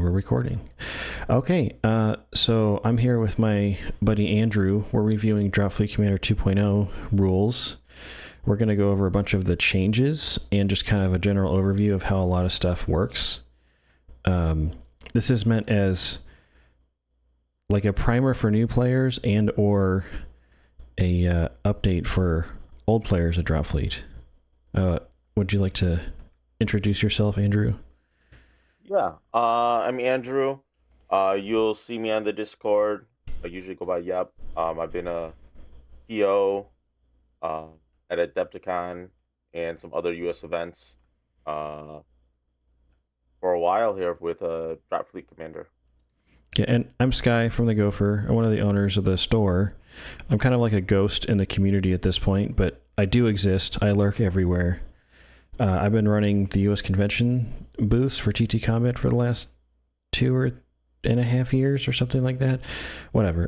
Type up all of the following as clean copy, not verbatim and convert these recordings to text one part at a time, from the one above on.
we're recording. Okay, so I'm here with my buddy Andrew. We're reviewing Dropfleet Commander 2.0 rules. We're going to go over a bunch of the changes and just kind of a general overview of how a lot of stuff works. This is meant as like a primer for new players and or a update for old players of Dropfleet. Would you like to introduce yourself, Andrew? Yeah, I'm Andrew. You'll see me on the Discord. I usually go by Yep. I've been a PO uh, at Adepticon and some other US events uh, for a while here with a Dropfleet Commander. Yeah, and I'm Sky from the Gopher. I'm one of the owners of the store. I'm kind of like a ghost in the community at this point, but I do exist. I lurk everywhere. I've been running the U.S. convention booths for TT Combat for the last 2.5 years or something like that. Whatever.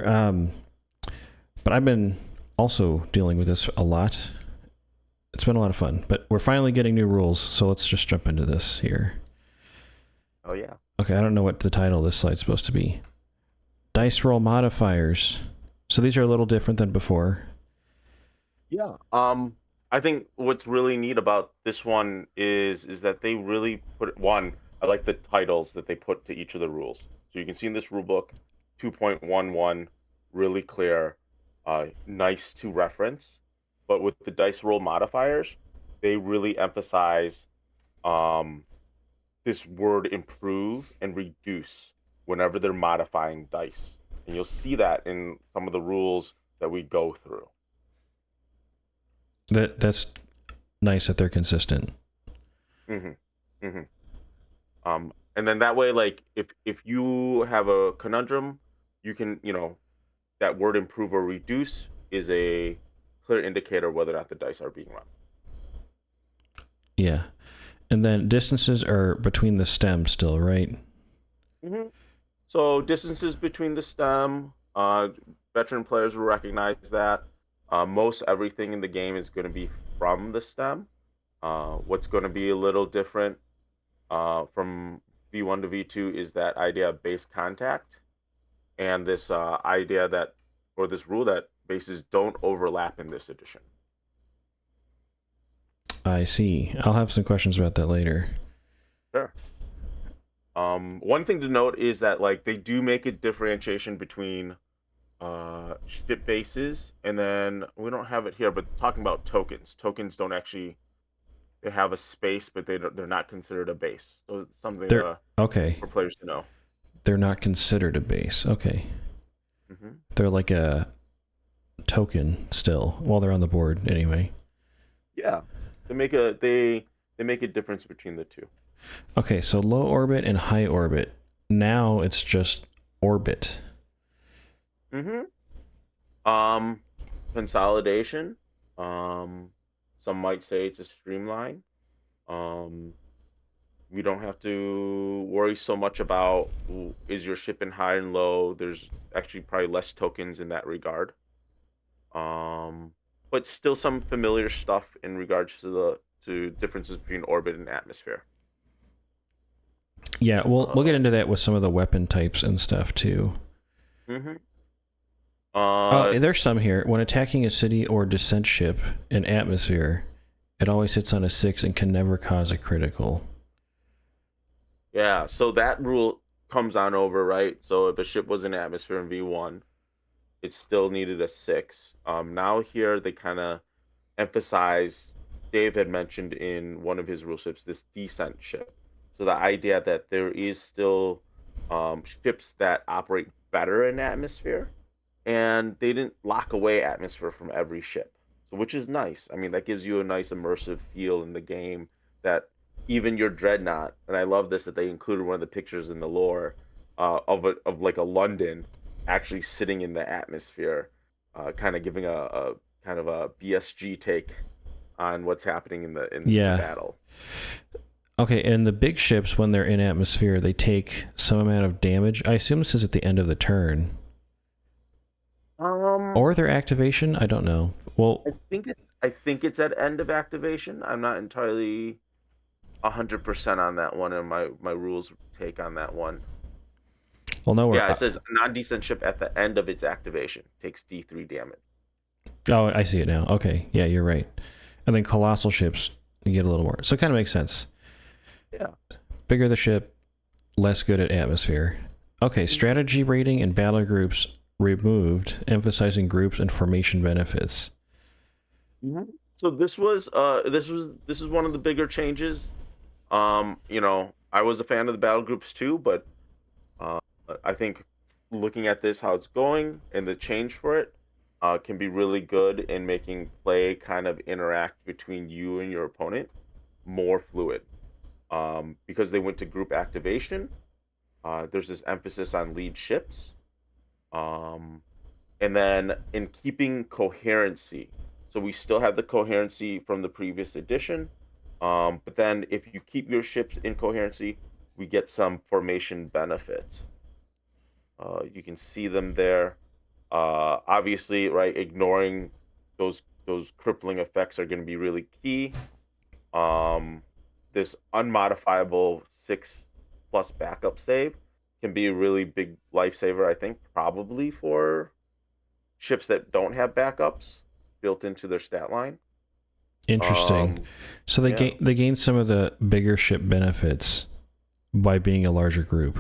But I've been also dealing with this a lot. It's been a lot of fun, but we're finally getting new rules, so let's just jump into this here. Oh yeah. Okay, I don't know what the title of this slide's supposed to be. Dice roll modifiers. So these are a little different than before. Yeah. I think what's really neat about this one is that they really put one. I like the titles that they put to each of the rules. So you can see in this rule book, 2.11, really clear, nice to reference. But with the dice roll modifiers, they really emphasize um, this word improve and reduce whenever they're modifying dice. And you'll see that in some of the rules that we go through. That's nice that they're consistent. hmm hmm and then that way, like if you have a conundrum, you can, that word improve or reduce is a clear indicator whether or not the dice are being run. Yeah. And then distances are between the stems still, right? hmm So distances between the stem, veteran players will recognize that. Most everything in the game is going to be from the stem. What's going to be a little different from V1 to V2 is that idea of base contact and this idea that, or this rule that bases don't overlap in this edition. I see. I'll have some questions about that later. Sure. One thing to note is that like they do make a differentiation between ship bases, and then we don't have it here, but talking about tokens. Tokens don't actually, they have a space, but they're not considered a base. So it's something They're okay. for players to know. They're not considered a base. Okay. hmm They're like a token still while they're on the board anyway. Yeah, they make a difference between the two. Okay, so low orbit and high orbit. Now it's just orbit. hmm Um, Consolidation. Um, some might say it's a streamline. Um, we don't have to worry so much about is your ship in high and low. There's actually probably less tokens in that regard. Um, but still some familiar stuff in regards to the to differences between orbit and atmosphere. Yeah, we'll get Uh, into that with some of the weapon types and stuff too. hmm Oh, uh, there's some here. When attacking a city or descent ship in atmosphere, it always hits on a 6 and can never cause a critical. yeah. So that rule comes on over, right? So if a ship was in atmosphere in V1, it still needed a 6. Now here they kind of emphasize, Dave had mentioned in one of his rule ships, this descent ship. So the idea that there is still ships that operate better in atmosphere, and they didn't lock away atmosphere from every ship. So which is nice. I mean, that gives you a nice immersive feel in the game that even your dreadnought, and I love this that they included one of the pictures in the lore of like a London actually sitting in the atmosphere, kind of giving a kind of a BSG take on what's happening in Yeah. battle. Okay, and the big ships, when they're in atmosphere, they take some amount of damage. I assume this is at the end of the turn. Um, Or their activation? I don't know. Well, I think it's at end of activation. I'm not entirely 100% on that one, and my rules take on that one. Well, no, Yeah, it says non-descent ship at the end of its activation takes D3 damage. oh, I see it now. Okay, yeah, you're right. And then colossal ships, you get a little more. So it kind of makes sense. Yeah. Bigger the ship, less good at atmosphere. Okay, strategy rating and battle groups removed, emphasizing groups and formation benefits. Mhm. So this is one of the bigger changes. I was a fan of the battle groups too, but uh, I think looking at this, how it's going, and the change for it, can be really good in making play kind of interact between you and your opponent more fluid. Because they went to group activation, there's this emphasis on lead ships. Um, and then in keeping coherency. So we still have the coherency from the previous edition. But then if you keep your ships in coherency, we get some formation benefits. You can see them there. Obviously, right, ignoring those crippling effects are going to be really key. Um, this unmodifiable 6+ backup save can be a really big lifesaver, I think, probably for ships that don't have backups built into their stat line. Interesting. Um, So yeah. they gain some of the bigger ship benefits by being a larger group.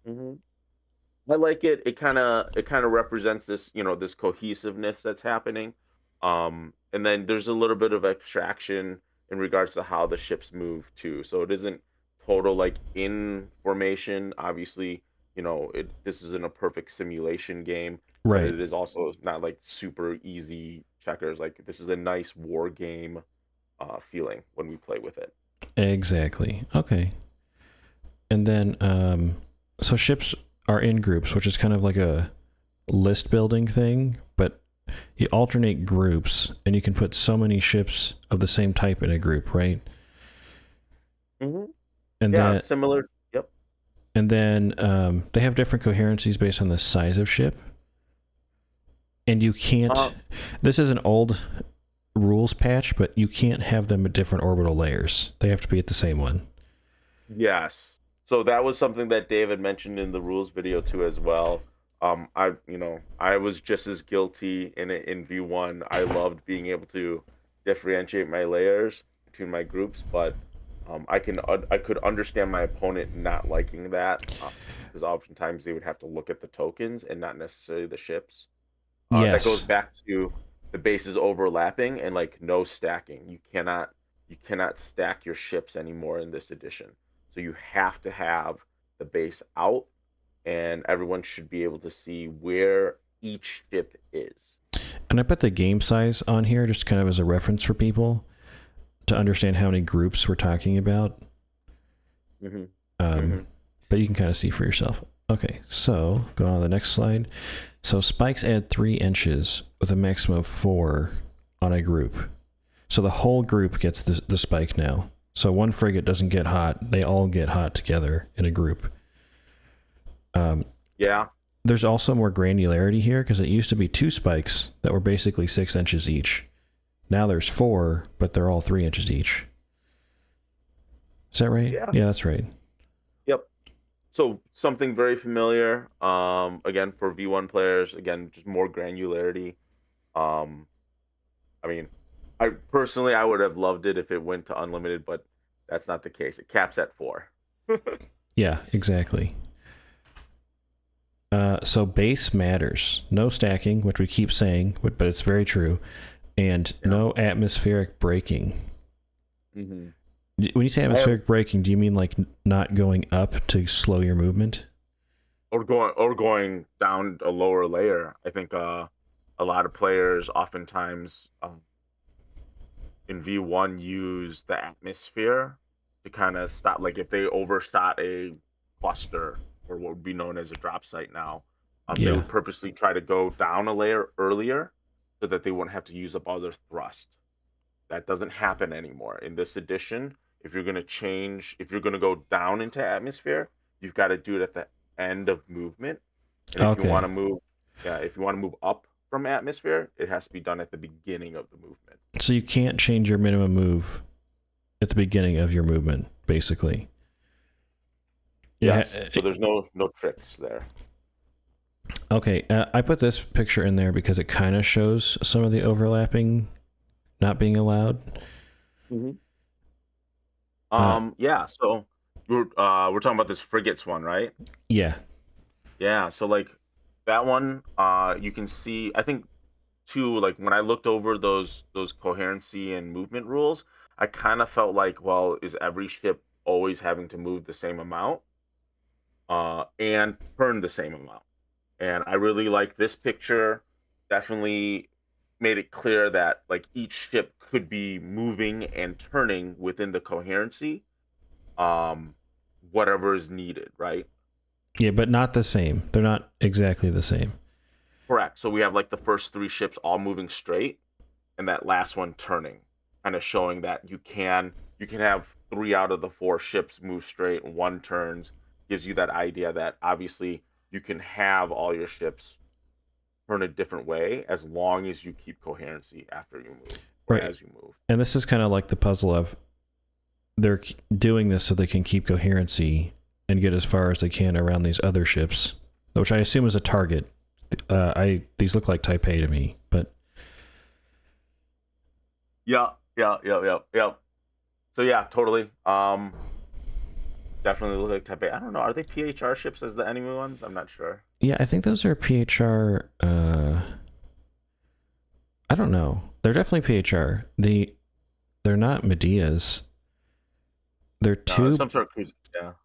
hmm I like it. It kind of represents this cohesiveness that's happening. And then there's a little bit of abstraction in regards to how the ships move too. So it isn't total like in formation. Obviously, this isn't a perfect simulation game, but Right. it is also not like super easy checkers. Like this is a nice war game feeling when we play with it. Exactly. Okay. And then, so ships are in groups, which is kind of like a list building thing, but you alternate groups and you can put so many ships of the same type in a group, right? hmm And Yeah, then, similar. Yep. they have different coherencies based on the size of ship. And you can't, Uh, this is an old rules patch, but you can't have them at different orbital layers. They have to be at the same one. yes. So that was something that David mentioned in the rules video too as well. I was just as guilty in V1. I loved being able to differentiate my layers between my groups, but I could understand my opponent not liking that because oftentimes they would have to look at the tokens and not necessarily the ships. That goes Yes. back to the bases overlapping and like no stacking. You cannot stack your ships anymore in this edition. So you have to have the base out, and everyone should be able to see where each ship is. And I put the game size on here just kind of as a reference for people to understand how many groups we're talking about. hmm Um, hmm but you can kind of see for yourself. Okay, so go on to the next slide. So spikes add 3 inches with a maximum of 4 on a group. So the whole group gets the spike now. So one frigate doesn't get hot; they all get hot together in a group. Um, Yeah. there's also more granularity here because it used to be 2 spikes that were basically 6 inches each. Now there's 4, but they're all 3 inches each. Is that right? Yeah. Yeah, that's right. Yep. So something very familiar. Again for V1 players. Again, just more granularity. Um, I mean, I would have loved it if it went to unlimited, but that's not the case. It caps at 4. Yeah, exactly. So base matters. No stacking, which we keep saying, but it's very true, and Yeah. no atmospheric braking. hmm When you say I have atmospheric braking, do you mean like not going up to slow your movement? or going down a lower layer. I think a lot of players oftentimes in V1 use the atmosphere to kind of stop, like if they overshot a cluster or what would be known as a drop site now, they Yeah. would purposely try to go down a layer earlier so that they wouldn't have to use up all their thrust. That doesn't happen anymore in this edition. If you're going to go down into atmosphere, you've got to do it at the end of movement. And if you want Okay. to move, yeah, if you want to move up from atmosphere, it has to be done at the beginning of the movement. So you can't change your minimum move at the beginning of your movement, basically. Yeah. Yes. So there's no tricks there. Okay. I put this picture in there because it kind of shows some of the overlapping not being allowed. Mm-hmm. Uh, Yeah. So we're talking about this frigates one, right? yeah. Yeah. So like that one, you can see. I think too. Like when I looked over those coherency and movement rules, I kind of felt like, well, is every ship always having to move the same amount, and turn the same amount? And I really like this picture. Definitely made it clear that like each ship could be moving and turning within the coherency, um, whatever is needed, right? Yeah, but not the same. They're not exactly the same. Correct. So we have like the first three ships all moving straight, and that last one turning, kind of showing that you can have three out of the four ships move straight and one turns. Gives you that idea that obviously you can have all your ships turn a different way as long as you keep coherency after you move or Right. as you move. And this is kind of like the puzzle of they're doing this so they can keep coherency and get as far as they can around these other ships, which I assume is a target. These look like Type A to me, but Yeah. So yeah, totally. Definitely look like Type A. I don't know. Are they PHR ships as the enemy ones? I'm not sure. yeah, I think those are PHR. I don't know. They're definitely PHR. They're not Medeas. They're No, too some sort of cruise.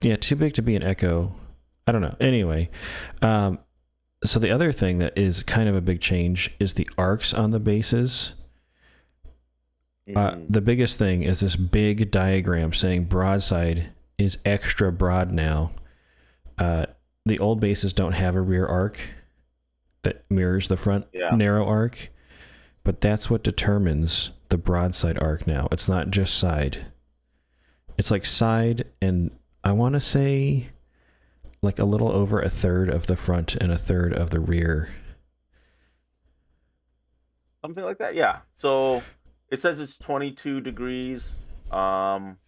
Yeah. too big to be an Echo. I don't know. Anyway, um, so the other thing that is kind of a big change is the arcs on the bases. Mm-hmm. The biggest thing is this big diagram saying broadside is extra broad now. The old bases don't have a rear arc that mirrors the front Yeah. narrow arc, but that's what determines the broadside arc now. It's not just side. It's like side, and I want to say like a little over a third of the front and a third of the rear. Something like that. Yeah. So it says it's 22 degrees. Um,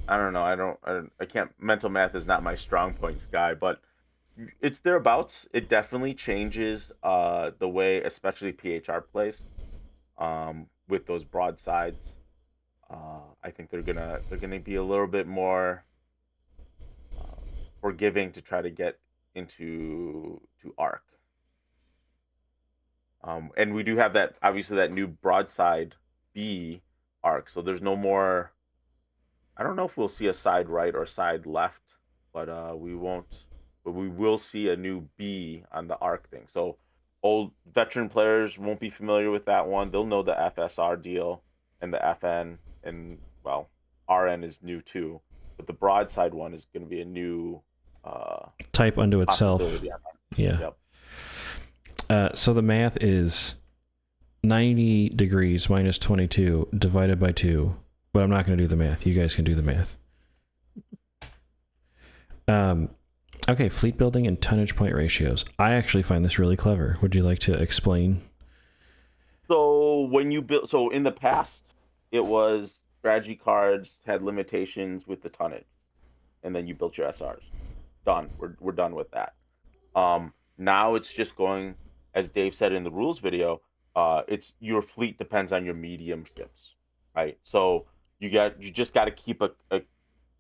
I don't know. I can't. Mental math is not my strong points, guy, but it's thereabouts. It definitely changes the way, especially PHR plays. With those broadsides. I think they're gonna be a little bit more uh, forgiving to try to get into to arc. And we do have that obviously that new broadside B arc. So there's no more. I don't know if we'll see a side right or side left, but we won't. But we will see a new B on the arc thing. So old veteran players won't be familiar with that one. They'll know the FSR deal and the FN, and well, RN is new too. But the broadside one is going to be a new Type unto itself. possibility. Yeah. Yep. So the math is 90 degrees minus 22 divided by 2, but I'm not going to do the math. You guys can do the math. Okay, fleet building and tonnage point ratios. I actually find this really clever. Would you like to explain? So when you build, so in the past, it was strategy cards had limitations with the tonnage, and then you built your SRs. Done. We're done with that. Now it's just going, as Dave said in the rules video. It's your fleet depends on your medium ships, right? So you just got to keep a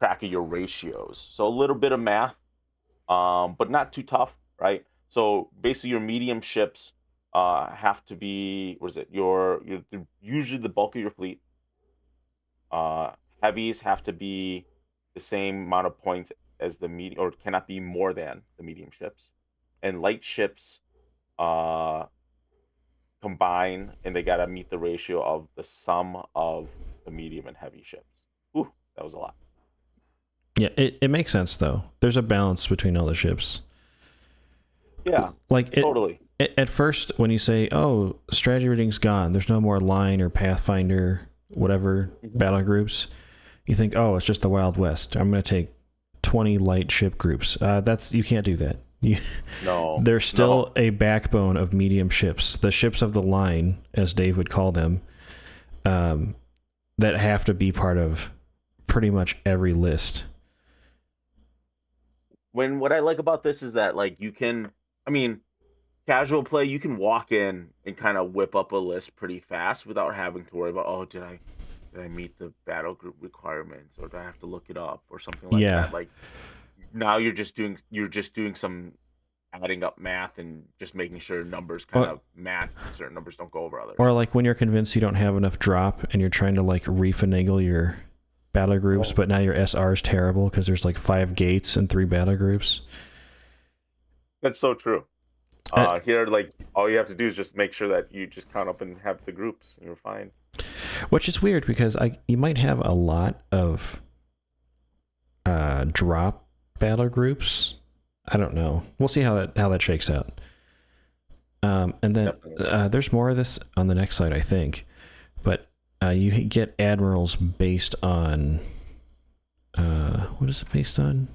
track of your ratios. So a little bit of math, but not too tough, right? So basically, your medium ships have to be, what is it? Usually the bulk of your fleet. Uh, Heavies have to be the same amount of points as the medium, or cannot be more than the medium ships. And light ships uh, combine, and they got to meet the ratio of the sum of the medium and heavy ships. Ooh, that was a lot. Yeah, it makes sense, though. There's a balance between all the ships. Yeah, Like, totally. at first, when you say, oh, strategy reading's gone, there's no more line or Pathfinder, whatever, battle groups, you think, oh, it's just the Wild West. I'm going to take 20 light ship groups. You can't do that. No, There's still a backbone of medium ships, the ships of the line, as Dave would call them, that have to be part of pretty much every list. what I like about this is that like you can, I mean, casual play, you can walk in and kind of whip up a list pretty fast without having to worry about, oh, did I meet the battle group requirements, or do I have to look it up or something like Yeah. that? Like now you're just doing some adding up math and just making sure numbers kind Or, of match and certain numbers don't go over others. or like when you're convinced you don't have enough drop and you're trying to like refinagle your battle groups, Oh, but now your SR is terrible because there's like 5 gates and 3 battle groups. that's so true. Uh, Here, like all you have to do is just make sure that you just count up and have the groups, and you're fine. which is weird because you might have a lot of drop battle groups. I don't know. We'll see how that shakes out. And then Definitely. there's more of this on the next slide, I think. But you get admirals based on what is it based on?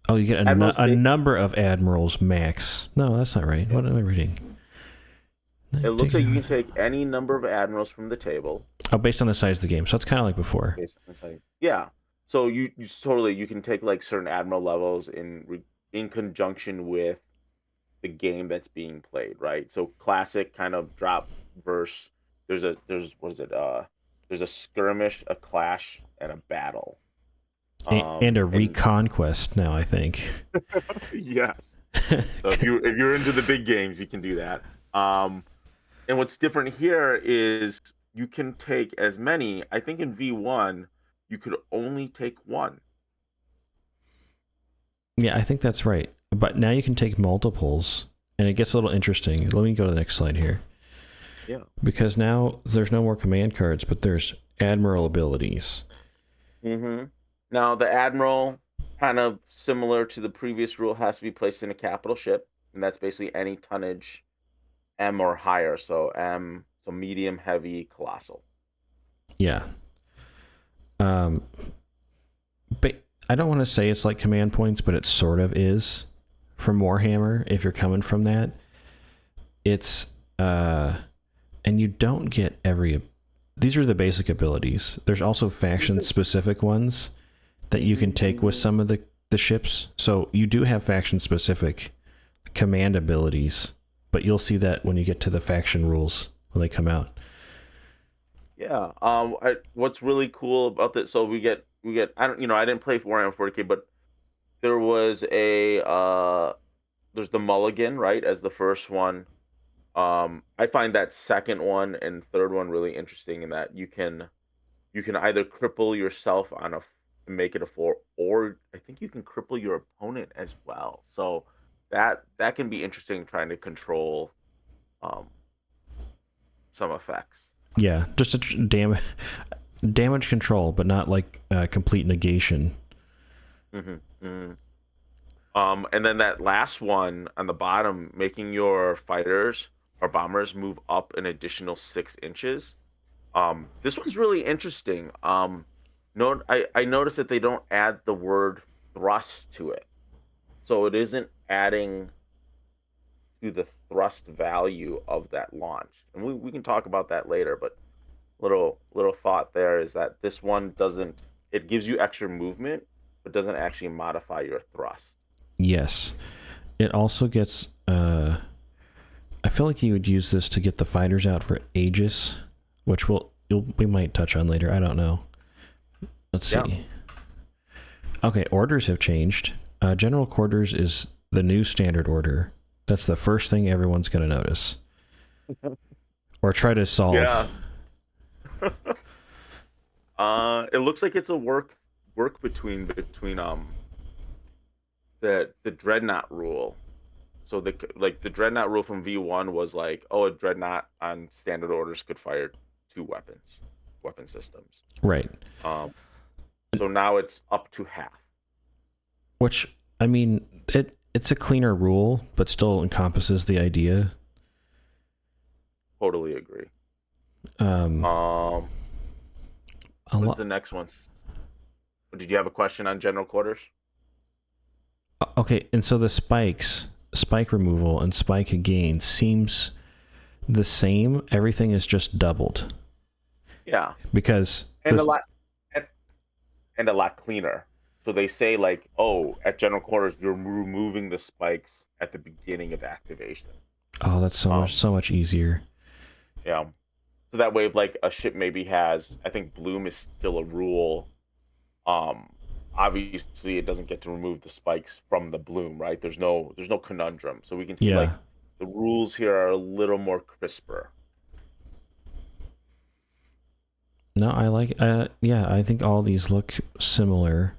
Oh, you get Admirals a based. number of admirals max. No, that's not right. Yeah. What am I reading? It looks like you can take any number of admirals from the table. Oh, based on the size of the game. So it's kind of like before. Based on the site. Yeah. So you totally you can take like certain admiral levels in conjunction with the game that's being played, right? So classic kind of drop verse. There's what is it? There's a skirmish, a clash, and a battle. And a And reconquest now, I think. yes. So if you're into the big games, you can do that. And what's different here is you can take as many. I think in V1 you could only take one. Yeah, I think that's right. But now you can take multiples, and it gets a little interesting. Let me go to the next slide here. Yeah. Because now there's no more command cards, but there's Admiral Abilities. Mm-hmm. Now the admiral, kind of similar to the previous rule, has to be placed in a capital ship, and that's basically any tonnage M or higher. So M, so medium, heavy, colossal. Yeah. Um, but I don't want to say it's like command points, but it sort of is from Warhammer if you're coming from that. It's and you don't get these are the basic abilities. There's also faction specific ones that you can take with some of the ships. So you do have faction specific command abilities, but you'll see that when you get to the faction rules when they come out. Yeah. What's really cool about this? So we get. I don't. I didn't play Warhammer 40K, but there was there's the Mulligan, right, as the first one. I find that second one and third one really interesting in that you can either cripple yourself and make it a 4, or I think you can cripple your opponent as well. So that can be interesting trying to control um some effects. Yeah, just a damage control, but not like complete negation. hmm hmm and then that last one on the bottom, making your fighters or bombers move up an additional 6 inches. This one's really interesting. No, I noticed that they don't add the word thrust to it, so it isn't adding to the thrust value of that launch. And we can talk about that later, but little thought there is that this one doesn't, it gives you extra movement, but doesn't actually modify your thrust. Yes. It also gets I feel like you would use this to get the fighters out for Aegis, which we might touch on later. I don't know. Let's see. Yeah. Okay, orders have changed. General quarters is the new standard order. That's the first thing everyone's going to notice or try to solve. Yeah. It looks like it's a work between the dreadnought rule. So the dreadnought rule from V1 was like, oh, a dreadnought on standard orders could fire 2 weapon systems. Right. So now it's up to half. Which, I mean, it's a cleaner rule, but still encompasses the idea. Totally agree. Um, What's the next one? Did you have a question on general quarters? Okay, and so the spike removal and spike gain seems the same. Everything is just doubled. Yeah, Because and a lot cleaner. So they say like, oh, at general quarters, you're removing the spikes at the beginning of activation. Oh, that's so much easier. Yeah. So that way, if like a ship maybe has, I think bloom is still a rule. Um, Obviously it doesn't get to remove the spikes from the bloom, right? There's no conundrum. So we can see like Yeah. the rules here are a little more crisper. No, I like. Yeah, I think all these look similar.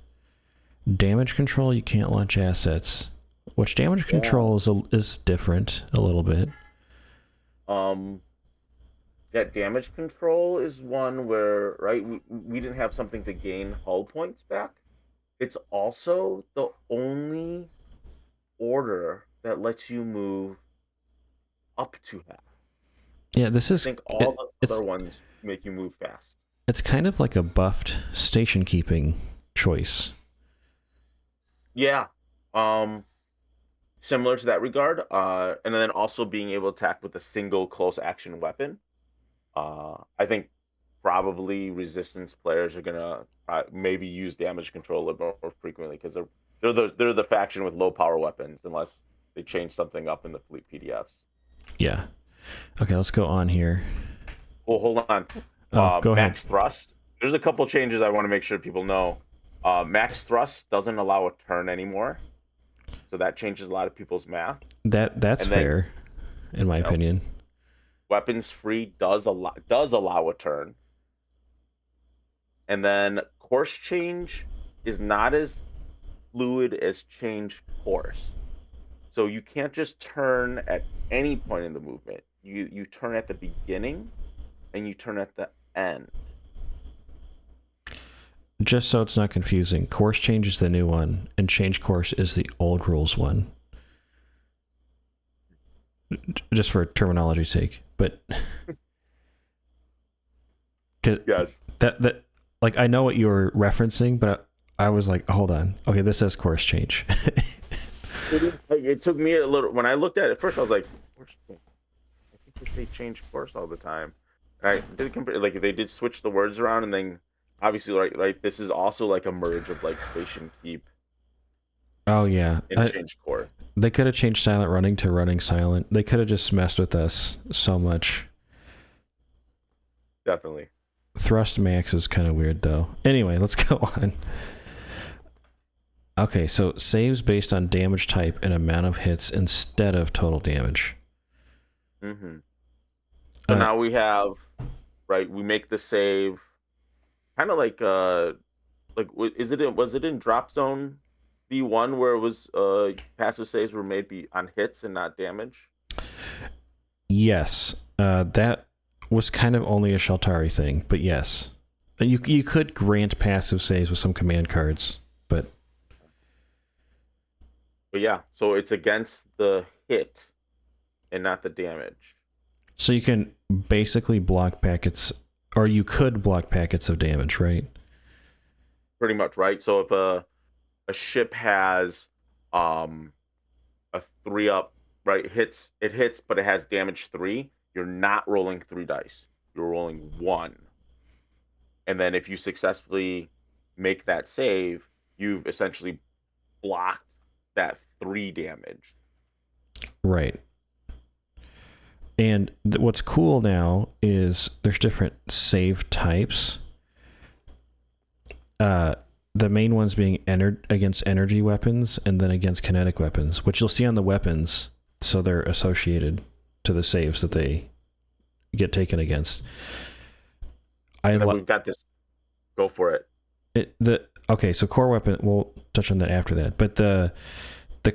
Damage control, you can't launch assets. Which damage Yeah. control is different a little bit. Um, yeah, damage control is one where, right, we didn't have something to gain hull points back. It's also the only order that lets you move up to half. Yeah, this I is think all the it's other ones make you move fast. it's kind of like a buffed station keeping choice. Yeah. Um, Similar to that regard. And then also being able to attack with a single close action weapon. I think probably resistance players are gonna maybe use damage control a little more frequently because they're the faction with low power weapons unless they change something up in the fleet PDFs. Yeah. Okay, let's go on here. Well, hold on. Oh, go ahead. Max thrust. There's a couple changes I want to make sure people know. Max thrust doesn't allow a turn anymore, so that changes a lot of people's math. That's And then, fair, in my you know, opinion. weapons free does allow a turn, and then course change is not as fluid as change course. So you can't just turn at any point in the movement. You turn at the beginning and you turn at the end. Just so it's not confusing, course change is the new one, and change course is the old rules one. Just for terminology's sake, but Yes. that like I know what you were referencing, but I was like, hold on, okay, this says course change. It took me a little when I looked at it first. I was like, I think they say change course all the time. And I did compare, like they did switch the words around, and then obviously, like this is also like a merge of like station keep Oh yeah, and change course. they could have changed silent running to running silent. They could have just messed with us so much. Definitely. Thrust max is kind of weird though. Anyway, let's go on. Okay, so saves based on damage type and amount of hits instead of total damage. Mm-hmm. So now we have, right? We make the save, kind of like was it in Drop Zone V1 where it was passive saves were made on hits and not damage? Yes, that was kind of only a Sheltari thing, but yes, you could grant passive saves with some command cards, but yeah, so it's against the hit and not the damage. so you can basically block packets, or you could block packets of damage, right? Pretty much, right? So if a ship has a 3-up, right, it hits, but it has damage 3, you're not rolling 3 dice. You're rolling 1. And then if you successfully make that save, you've essentially blocked that 3 damage. Right. And what's cool now is there's different save types. The main ones being against energy weapons and then against kinetic weapons, which you'll see on the weapons, so they're associated to the saves that they get taken against. We've got this. Go for it. Okay, so core weapon, we'll touch on that after that. But the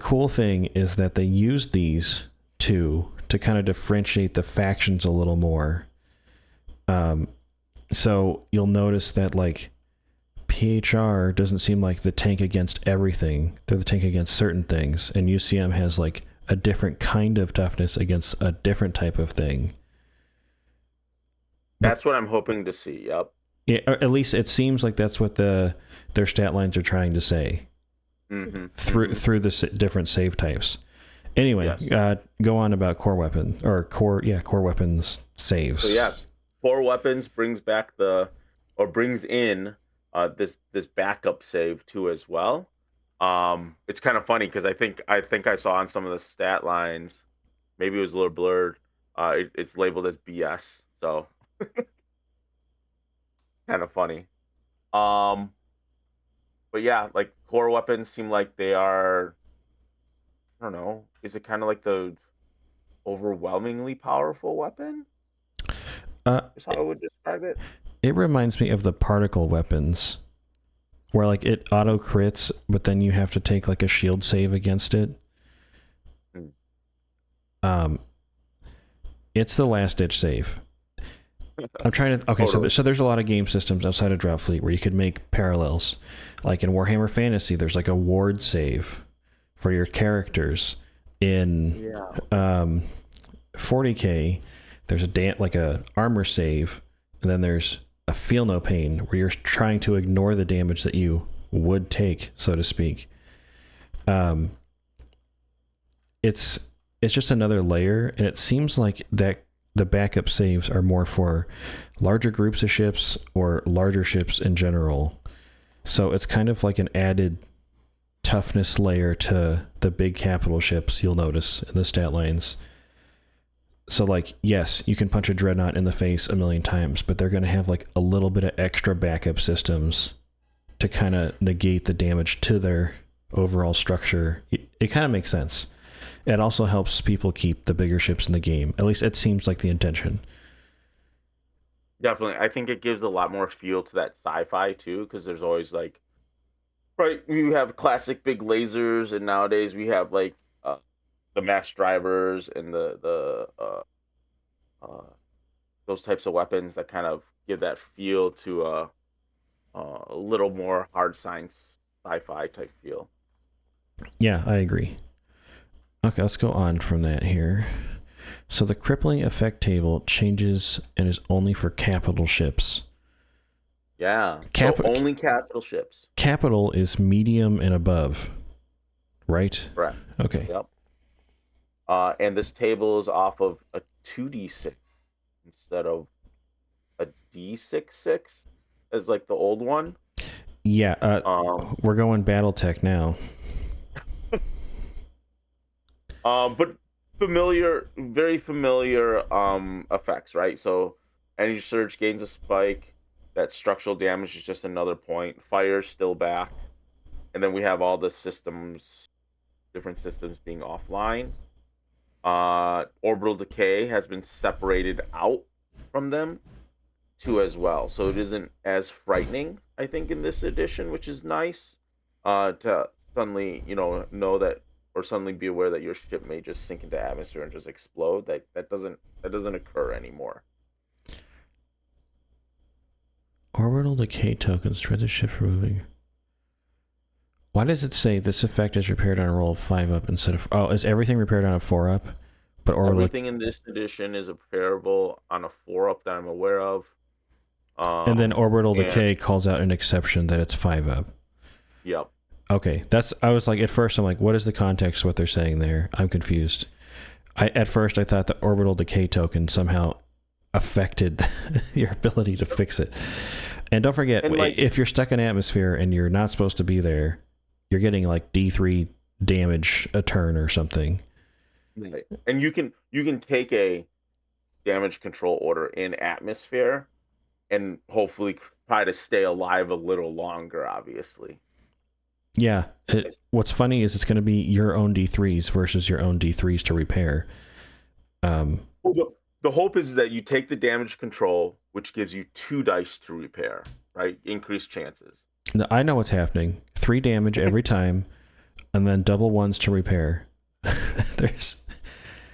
cool thing is that they use these to kind of differentiate the factions a little more. So you'll notice that like PHR doesn't seem like the tank against everything. They're the tank against certain things, and UCM has like a different kind of toughness against a different type of thing. That's what I'm hoping to see. Yep. Yeah, or at least it seems like that's what their stat lines are trying to say. Through the different save types. Anyway, yes. Go on about core weapons saves. So yeah, core weapons brings in this backup save too as well. It's kind of funny because I think I saw on some of the stat lines, maybe it was a little blurred. It's labeled as BS, so kind of funny. Um, but yeah, like core weapons seem like they are. I don't know. Is it kind of like the overwhelmingly powerful weapon? Uh, Is how I would describe it. it reminds me of the particle weapons, where like it auto crits, but then you have to take like a shield save against it. Hmm. Um, it's the last ditch save. I'm trying to. Okay, Totally. so there's a lot of game systems outside of Dropfleet where you could make parallels. Like in Warhammer Fantasy, there's like a ward save for your characters. In Yeah. 40k, there's like a armor save, and then there's a feel no pain where you're trying to ignore the damage that you would take, so to speak. Um, it's it's just another layer, and it seems like that the backup saves are more for larger groups of ships or larger ships in general. So it's kind of like an added toughness layer to the big capital ships you'll notice in the stat lines. So like, yes, you can punch a dreadnought in the face a million times, but they're going to have like a little bit of extra backup systems to kind of negate the damage to their overall structure. It kind of makes sense. It also helps people keep the bigger ships in the game. At least it seems like the intention. Definitely. I think it gives a lot more feel to that sci-fi too, because there's always like, right, you have classic big lasers, and nowadays we have like the mass drivers and uh, those types of weapons that kind of give that feel to a little more hard science sci-fi type feel. Yeah, I agree. Okay, let's go on from that here. So the crippling effect table changes and is only for capital ships. Yeah. So only capital ships. Capital is medium and above, right? Correct. Okay. Yep. And this table is off of a 2d6 instead of a d6 as like the old one. Yeah, we're going BattleTech now. But familiar, very familiar effects, right? So energy surge gains a spike. That structural damage is just another point. Fire's still back, and then we have all the systems, different systems being offline. Orbital decay has been separated out from them too as well, so it isn't as frightening, I think, in this edition, which is nice. To suddenly, know that, or suddenly be aware that your ship may just sink into atmosphere and just explode. That doesn't occur anymore. Orbital decay tokens prevent the ship from moving. Why does it say this effect is repaired on a roll of 5 up instead of... Oh, is everything repaired on a 4 up? But everything in this edition is repairable on a 4 up that I'm aware of. And then orbital decay calls out an exception that it's 5 up. Yep. Okay, I was like, at first I'm like, what is the context of what they're saying there? I'm confused. At first I thought the orbital decay token somehow affected your ability to fix it. And don't forget, if you're stuck in atmosphere and you're not supposed to be there, you're getting like D3 damage a turn or something. Right. And you can take a damage control order in atmosphere and hopefully try to stay alive a little longer, obviously. Yeah. What's funny is it's going to be your own D3s versus your own D3s to repair. The hope is that you take the damage control, which gives you 2 dice to repair, right? Increased chances. I know what's happening. 3 damage every time, and then double 1s to repair.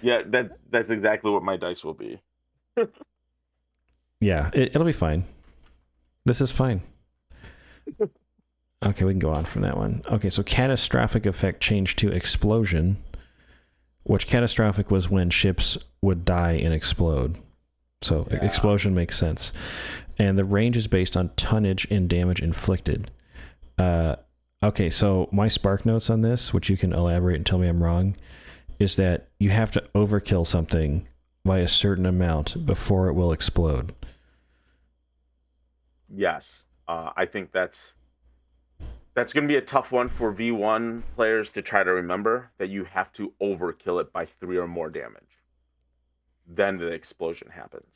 Yeah, that's exactly what my dice will be. Yeah, it'll be fine. This is fine. Okay, we can go on from that one. Okay, so catastrophic effect changed to explosion, which catastrophic was when ships would die and explode. So yeah. Explosion makes sense. And the range is based on tonnage and damage inflicted. Okay, so my spark notes on this, which you can elaborate and tell me I'm wrong, is that you have to overkill something by a certain amount before it will explode. Yes. I think that's going to be a tough one for V1 players to try to remember, that you have to overkill it by 3 or more damage. Then the explosion happens.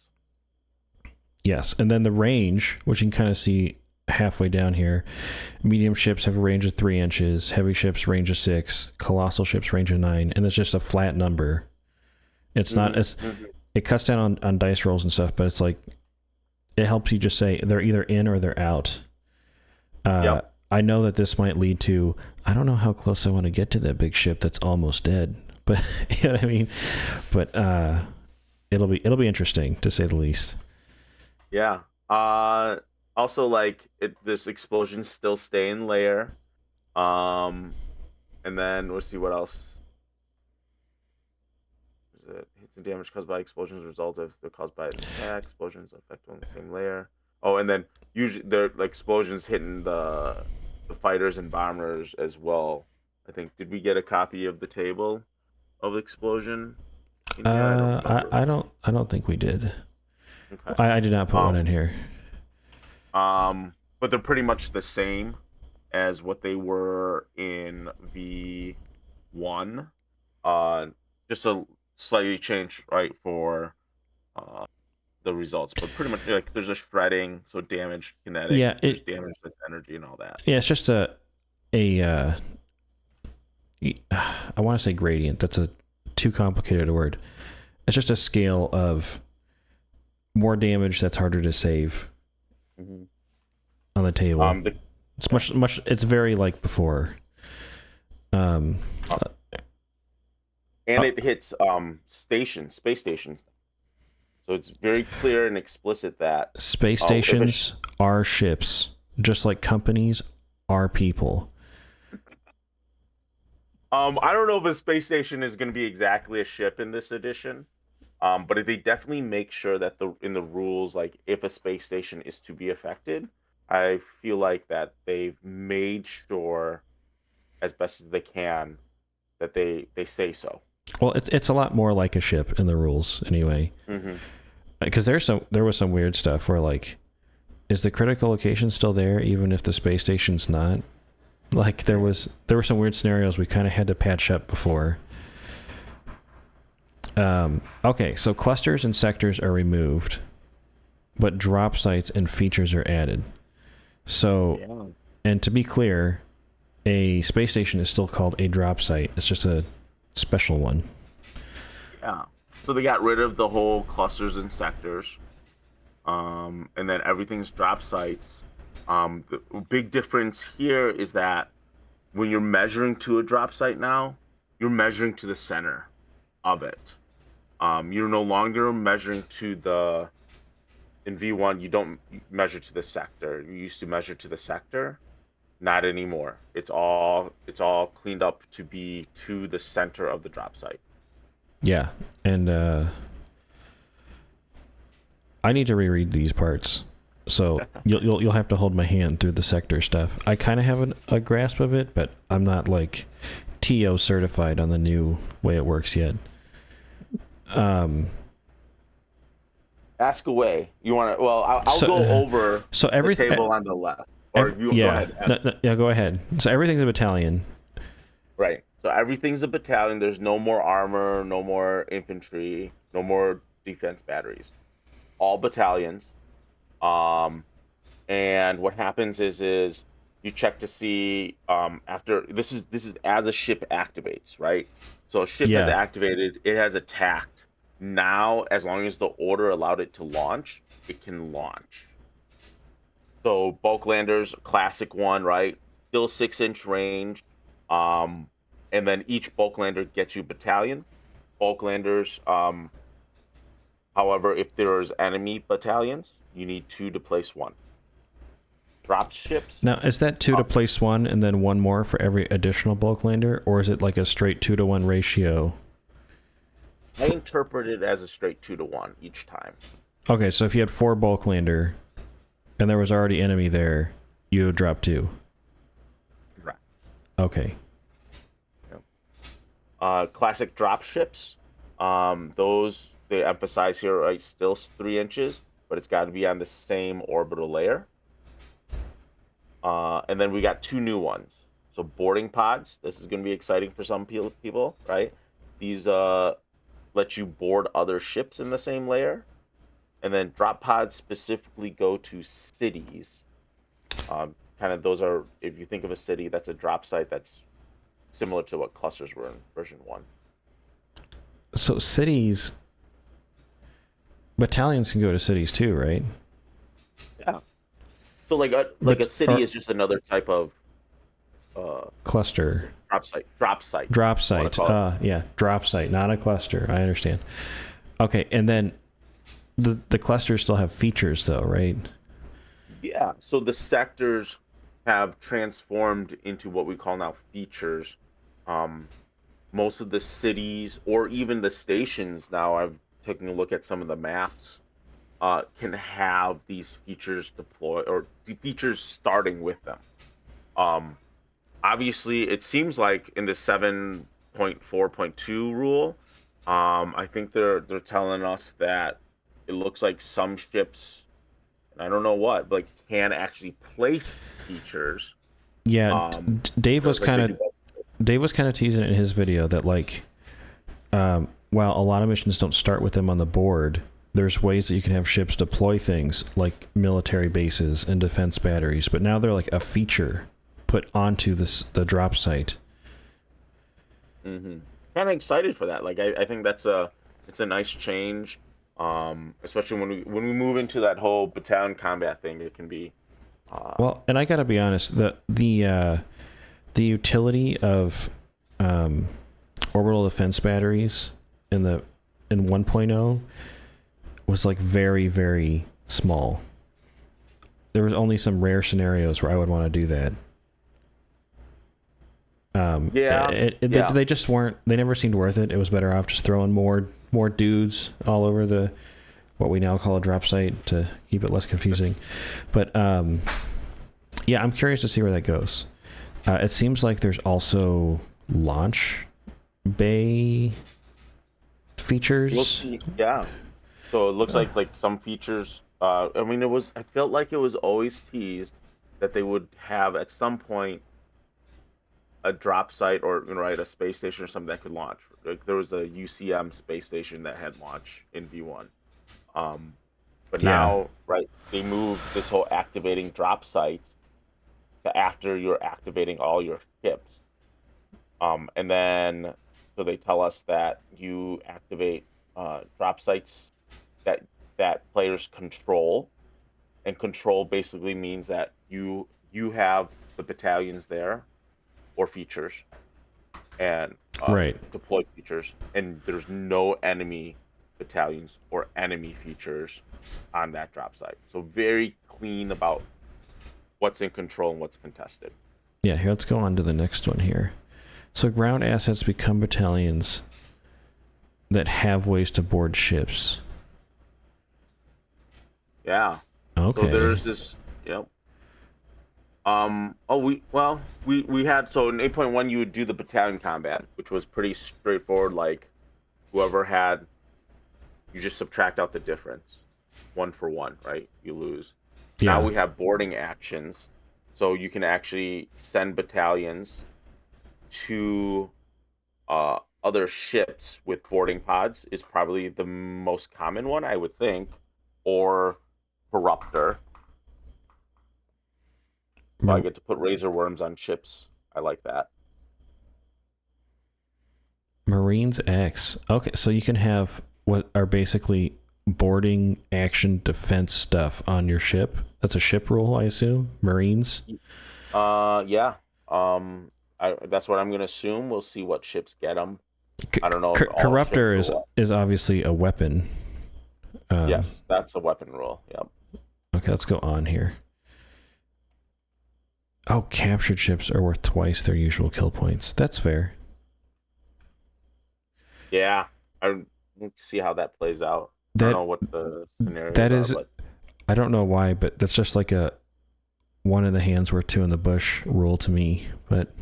Yes, and then the range, which you can kind of see halfway down here. Medium ships have a range of 3 inches, heavy ships range of 6, colossal ships range of 9, and it's just a flat number. It's not it's it cuts down on dice rolls and stuff, but it's like it helps you just say they're either in or they're out. Yep. I know that this might lead to, I don't know how close I want to get to that big ship that's almost dead, but you know what I mean. But it'll be interesting to say the least. Yeah. Also, like this explosion still stay in layer. And then let's see what else. Is it hits and damage caused by explosions result if they're caused by an attack. Explosions affect on the same layer. Oh, and then usually they're like explosions hitting the fighters and bombers as well. I think, did we get a copy of the table of the explosion in here? I don't remember. I don't think we did. Okay. I did not put one in here. But they're pretty much the same as what they were in V1. Just a slightly change, right, for the results, but pretty much like there's a shredding, so damage, kinetic, there's damage that's energy and all that. Yeah, it's just a I want to say gradient. That's a too complicated a word. It's just a scale of more damage that's harder to save on the table. It's much. It's very like before. And it hits space stations. So it's very clear and explicit that space stations are ships, just like companies are people. I don't know if a space station is going to be exactly a ship in this edition, but they definitely make sure that in the rules, like if a space station is to be affected, I feel like that they've made sure as best as they can that they say so. Well, it's a lot more like a ship in the rules anyway. Because there was some weird stuff where like, is the critical location still there even if the space station's not? Like there were some weird scenarios we kind of had to patch up before. Okay, so clusters and sectors are removed, but drop sites and features are added. So, and to be clear, a space station is still called a drop site. It's just a special one. Yeah. So they got rid of the whole clusters and sectors, and then everything's drop sites. The big difference here is that when you're measuring to a drop site now, you're measuring to the center of it. You're no longer measuring to in V1, you don't measure to the sector. You used to measure to the sector. Not anymore. It's all cleaned up to be to the center of the drop site. Yeah, and I need to reread these parts, so you'll have to hold my hand through the sector stuff. I kind of have a grasp of it, but I'm not like TO certified on the new way it works yet. Ask away. You want to? Well, I'll go over the table on the left. Or go ahead. Go ahead. So everything's a battalion. Right. So everything's a battalion. There's no more armor, no more infantry, no more defense batteries. All battalions. And what happens is you check to see after this is as a ship activates, right? So a ship has activated, it has attacked. Now, as long as the order allowed it to launch, it can launch. So bulk landers, classic one, right? Still 6-inch range. And then each bulk lander gets you battalion. Bulk landers, however, if there's enemy battalions, you need 2 to place 1. Drop ships. Now, is that 2 to place 1 and then 1 more for every additional bulk lander, or is it like a straight 2-to-1 ratio? I interpret it as a straight 2-to-1 each time. Okay, so if you had 4 bulk lander and there was already enemy there, you would drop 2. Right. Okay. Yep. Classic drop ships. Those they emphasize here, right? Still 3 inches, but it's got to be on the same orbital layer. And then we got 2 new ones. So boarding pods. This is going to be exciting for some people, right? These let you board other ships in the same layer. And then drop pods specifically go to cities. Kind of those are, if you think of a city, that's a drop site that's similar to what clusters were in version 1. So cities, battalions can go to cities too, right? Yeah. So like a city is just another type of cluster. drop site. Drop site. Drop site. Yeah, drop site, not a cluster. I understand. Okay, and then the clusters still have features though, right? Yeah. So the sectors have transformed into what we call now features. Most of the cities or even the stations now, I've taken a look at some of the maps, can have these features deploy or the features starting with them. Um, Obviously, it seems like in the 7.4.2 rule, I think they're telling us that it looks like some ships, and I don't know what, but like can actually place features. Yeah, Dave was Like they kind do of Dave was kind of teasing it in his video that like, while a lot of missions don't start with them on the board, there's ways that you can have ships deploy things like military bases and defense batteries, but now they're like a feature put onto the drop site. Kind of excited for that. Like I think it's a nice change. Especially when we move into that whole battalion combat thing, it can be. Well, and I gotta be honest, the utility of orbital defense batteries in 1.0 was like very, very small. There was only some rare scenarios where I would want to do that. They just weren't. They never seemed worth it. It was better off just throwing more dudes all over what we now call a drop site to keep it less confusing. But yeah, I'm curious to see where that goes. It seems like there's also launch bay features. Yeah. So it looks like some features. I mean, I felt like it was always teased that they would have at some point a drop site or right a space station or something that could launch. Like there was a UCM space station that had launch in V1. But now, right, they moved this whole activating drop sites to after you're activating all your ships. And then so they tell us that you activate drop sites that players control, and control basically means that you have the battalions there or features and deploy features, and there's no enemy battalions or enemy features on that drop site. So very clean about what's in control and what's contested. Yeah, here, let's go on to the next one here. So ground assets become battalions that have ways to board ships. Yeah. Okay. So there's this. Yep. We had, so in 8.1 you would do the battalion combat, which was pretty straightforward. Like whoever had, you just subtract out the difference, 1 for 1, right? You lose. Yeah. Now we have boarding actions, so you can actually send battalions to other ships with boarding pods is probably the most common one, I would think, or Corruptor. So I get to put razor worms on ships. I like that. Marines X. Okay, so you can have what are basically boarding action defense stuff on your ship. That's a ship rule, I assume. Marines. Yeah. That's what I'm gonna assume. We'll see what ships get them. I don't know. Corruptor is obviously a weapon. Yes, that's a weapon rule. Yep. Okay, let's go on here. Oh, captured ships are worth twice their usual kill points. That's fair. Yeah, I see how that plays out. I don't know what the scenarios are, but I don't know why, but that's just like a one in the hands worth two in the bush rule to me. But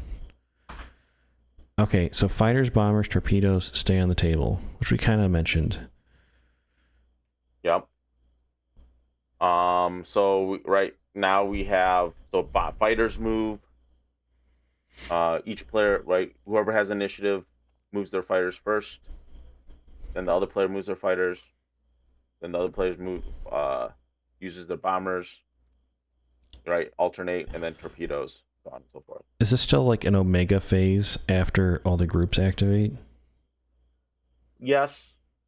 okay, so fighters, bombers, torpedoes stay on the table, which we kind of mentioned. Yep. So right now we have fighters move. Each player, right, whoever has initiative moves their fighters first. Then the other player moves their fighters. Then the other players uses their bombers, right, alternate, and then torpedoes, so on and so forth. Is this still like an omega phase after all the groups activate? Yes.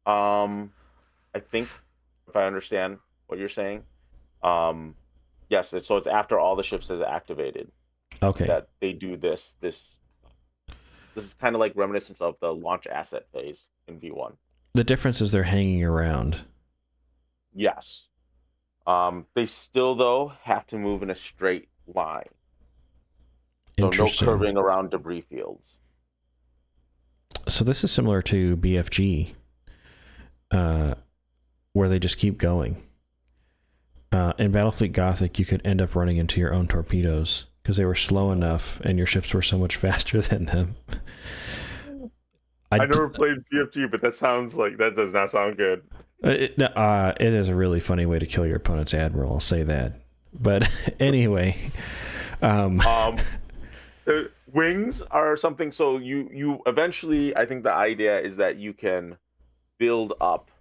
I think if I understand what you're saying, um, yes. So it's after all the ships is activated Okay. that they do this. This is kind of like reminiscence of the launch asset phase in V1. The difference is they're hanging around. Yes. They still though have to move in a straight line. So no Interesting. curving around debris fields. So this is similar to BFG, where they just keep going. In Battlefleet Gothic, you could end up running into your own torpedoes because they were slow enough and your ships were so much faster than them. I never played BFG, but that does not sound good. It is a really funny way to kill your opponent's admiral, I'll say that. But anyway, the wings are something. So you eventually, I think the idea is that you can build up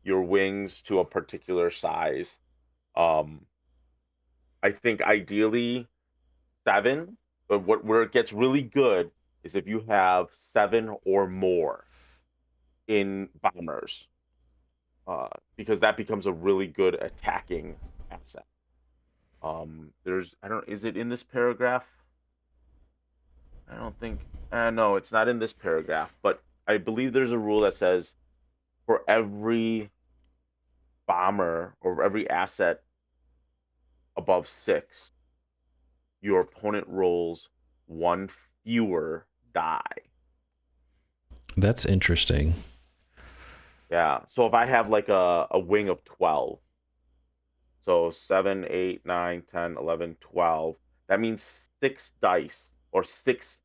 your wings to a particular size. I think ideally 7, but where it gets really good is if you have 7 or more in bombers, because that becomes a really good attacking asset. Is it in this paragraph? I don't think. No, it's not in this paragraph, but I believe there's a rule that says for every bomber or every asset above 6, your opponent rolls 1 fewer die. That's interesting. Yeah. So if I have like a wing of 12, so 7, 8, 9, 10, 11, 12, that means 6 dice or 6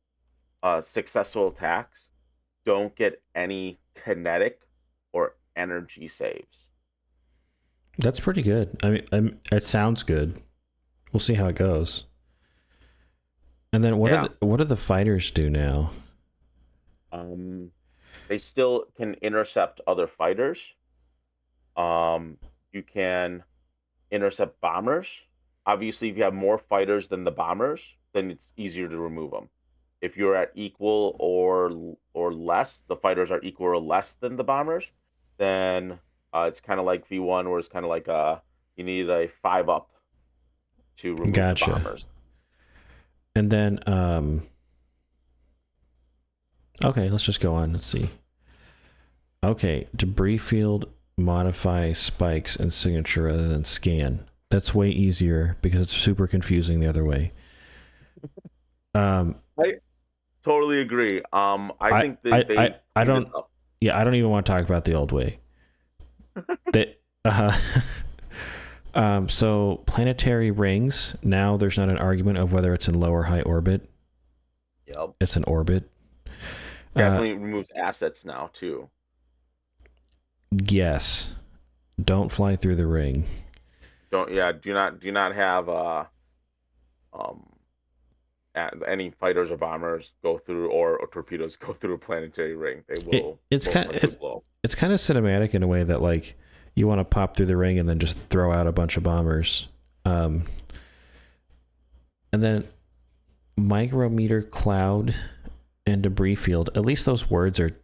successful attacks don't get any kinetic or energy saves. That's pretty good. I mean, it sounds good. We'll see how it goes. And then what do the fighters do now? They still can intercept other fighters. You can intercept bombers. Obviously, if you have more fighters than the bombers, then it's easier to remove them. If you're at equal or less, the fighters are equal or less than the bombers, then it's kind of like V1, where it's kind of like you need a 5 up to remove the Gotcha. bombers. And then okay, let's just go on. Let's see. Okay, debris field modify spikes and signature rather than scan. That's way easier because it's super confusing the other way. I totally agree. I think I don't. Yeah, I don't even want to talk about the old way. So planetary rings. Now there's not an argument of whether it's in low or high orbit. Yep. It's an orbit. Definitely removes assets now too. Yes. Don't fly through the ring. Do not have any fighters or bombers go through or torpedoes go through a planetary ring. They will. It's kind of cinematic in a way that like you want to pop through the ring and then just throw out a bunch of bombers. And then micrometer cloud and debris field. At least those words are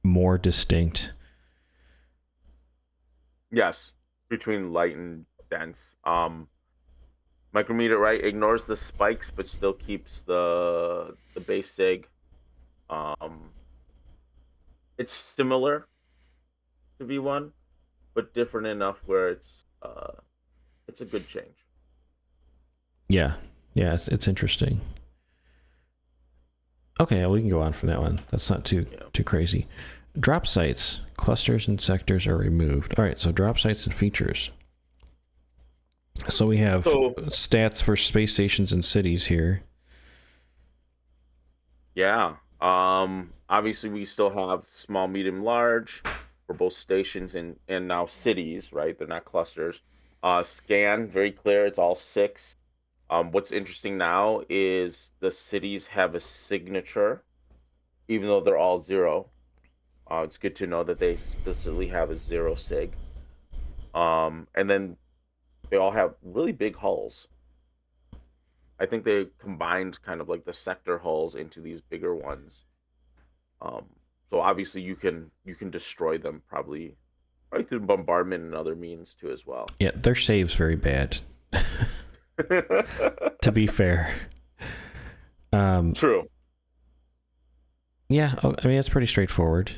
more distinct. Yes, between light and dense. Micrometer, right, ignores the spikes but still keeps the base sig. It's similar to V1, but different enough where it's a good change. Yeah, it's interesting. Okay, we can go on from that one. That's not too crazy. Drop sites, clusters and sectors are removed. All right, so drop sites and features. So we have stats for space stations and cities here. Yeah. Obviously we still have small, medium, large for both stations and now cities, right? They're not clusters. Scan, very clear. It's all 6. What's interesting now is the cities have a signature, even though they're all 0. It's good to know that they specifically have a 0 sig. And then they all have really big hulls. I think they combined kind of like the sector hulls into these bigger ones. Um, so obviously you can destroy them probably through bombardment and other means too as well. Yeah, their save's very bad. To be fair. True. Yeah, I mean, it's pretty straightforward.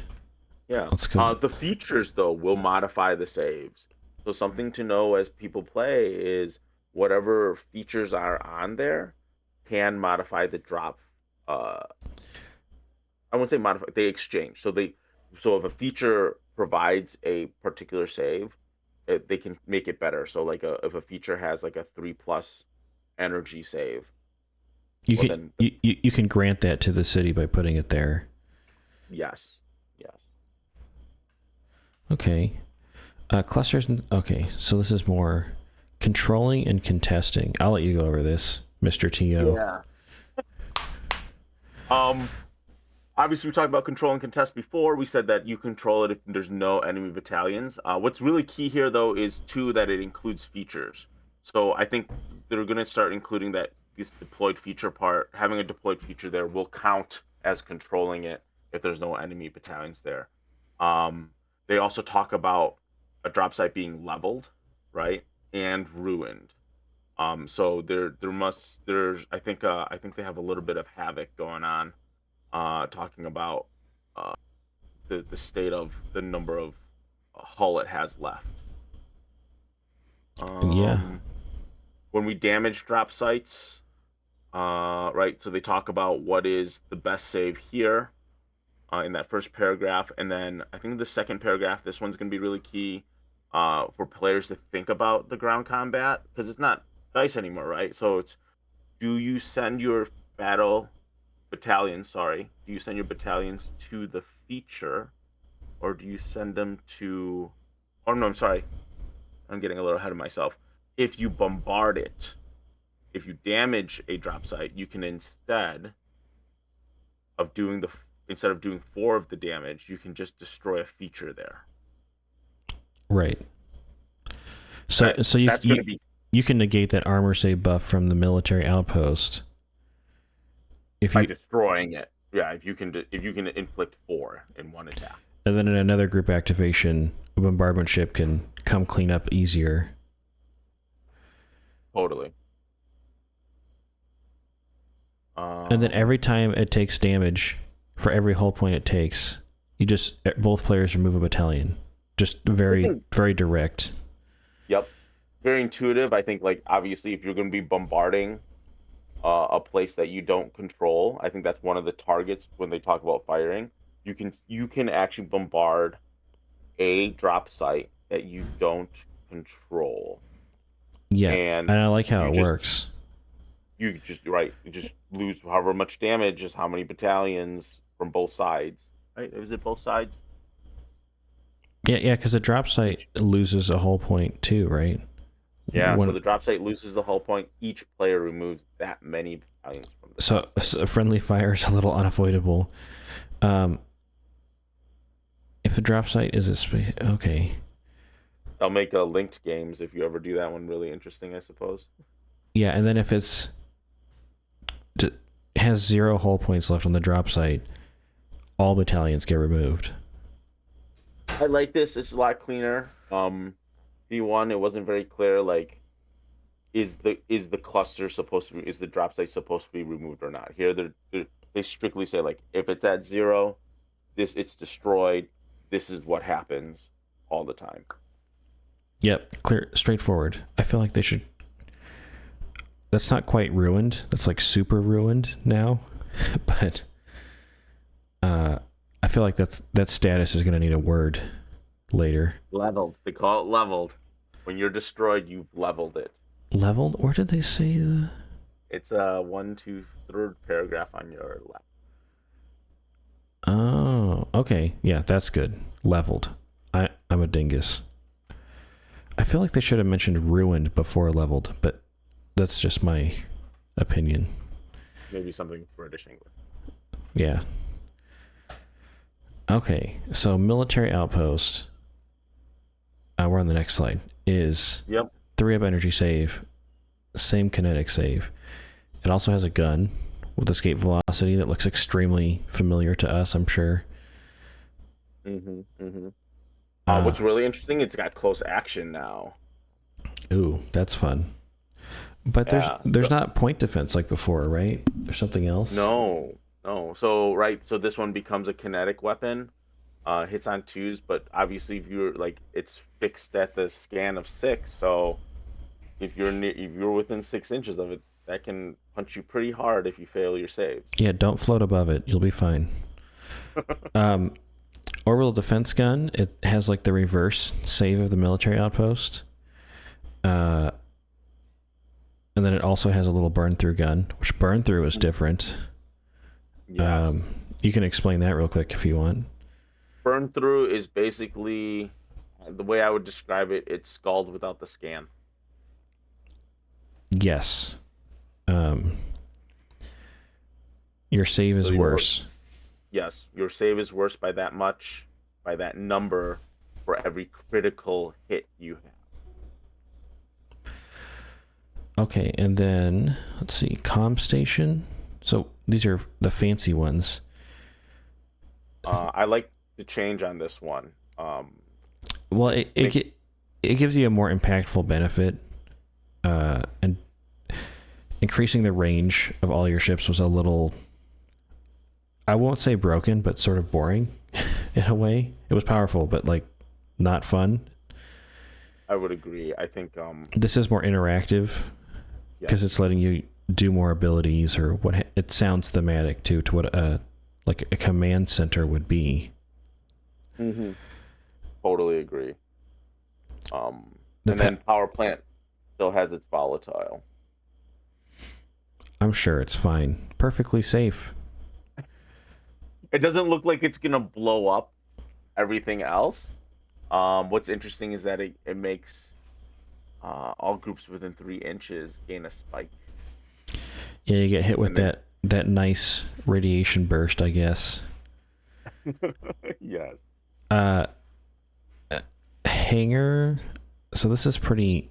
Yeah. Let's go. The features though will modify the saves. So something to know as people play is whatever features are on there can modify the drop. I wouldn't say modify. They exchange. So if a feature provides a particular save, they can make it better. So like if a feature has like a 3+ energy save, You well can then you can grant that to the city by putting it there. yes. Okay. Clusters. Okay, so this is more controlling and contesting. I'll let you go over this, Mr. T.O. Yeah. Obviously, we talked about control and contest before. We said that you control it if there's no enemy battalions. What's really key here, though, is that it includes features. So I think they're going to start including that this deployed feature part, having a deployed feature there will count as controlling it if there's no enemy battalions there. They also talk about a drop site being leveled, right, and ruined. So I think they have a little bit of havoc going on, talking about uh, the state of the number of hull it has left. Yeah. When we damage drop sites, right? So they talk about what is the best save here in that first paragraph, and then I think the second paragraph. This one's going to be really key for players to think about the ground combat because it's not dice anymore, right? So it's do you send your battle battalions? Sorry, do you send your battalions to the feature, or do you send them to? Oh no, I'm sorry. I'm getting a little ahead of myself. If you bombard it, if you damage a drop site, you can instead of doing 4 of the damage, you can just destroy a feature there. Right. So That's going to be you can negate that armor save buff from the military outpost if by you destroying it. Yeah, if you can inflict 4 in one attack. and then in another group activation, a bombardment ship can come clean up easier. Totally. And then every time it takes damage, for every hull point it takes, both players remove a battalion. Just very direct. Yep. Very intuitive. I think, like, obviously, if you're going to be bombarding a place that you don't control, I think that's one of the targets when they talk about firing. You can actually bombard a drop site that you don't control. Yeah, and I like how it works. You just lose however much damage is how many battalions from both sides. Right? Is it both sides? Yeah, because the drop site loses a hull point too, right? Yeah, so the drop site loses the hull point. Each player removes that many battalions from the drop site. So friendly fire is a little unavoidable. If a drop site is okay. I'll make linked games if you ever do that one really interesting, I suppose. Yeah, and then if has 0 hull points left on the drop site, all battalions get removed. I like this. It's a lot cleaner. V1, it wasn't very clear. Like, is the cluster supposed to be? Is the drop site supposed to be removed or not? Here, they strictly say, like, if it's at 0, it's destroyed. This is what happens all the time. Yep, clear, straightforward. I feel like they should. That's not quite ruined. That's like super ruined now, but I feel like that status is going to need a word later. Leveled. They call it leveled. When you're destroyed, you've leveled it. Leveled? Where did they say the? It's 1, 2, 3rd paragraph on your left. Oh, okay. Yeah, that's good. Leveled. I'm a dingus. I feel like they should have mentioned ruined before leveled, but that's just my opinion. Maybe something British English. Yeah. Okay, so military outpost. We're on the next slide. Is Yep. 3-up energy save, same kinetic save. It also has a gun with escape velocity that looks extremely familiar to us, I'm sure. What's really interesting, it's got close action now. Ooh, that's fun. But Yeah. there's not point defense like before, right? There's something else. No, no. So right, so this one becomes a kinetic weapon. Hits on 2s, but obviously if you're like it's fixed at the scan of 6, so if you're within 6 inches of it, that can punch you pretty hard if you fail your saves. Yeah, don't float above it. You'll be fine. Orbital defense gun. It has like the reverse save of the military outpost. And then it also has a little burn through gun, which burn through is different. Yeah. You can explain that real quick if you want. Burn through is basically the way I would describe it. It's scald without the scan. Yes. Your save is worse. Yes, your save is worse by that much, by that number, for every critical hit you have. Okay, and then let's see, comm station. So these are the fancy ones. I like the change on this one. Well, it gives you a more impactful benefit, and increasing the range of all your ships was a little, I won't say broken, but sort of boring in a way. It was powerful, but like not fun. I would agree. I think this is more interactive because it's letting you do more abilities, or what it sounds thematic to what like a command center would be. Totally agree. Then power plant still has its volatile. I'm sure it's fine. Perfectly safe. It doesn't look like it's gonna blow up everything else. What's interesting is that it makes all groups within 3 inches gain a spike. Yeah, you get hit with that nice radiation burst, I guess. Yes. Hangar. So this is pretty.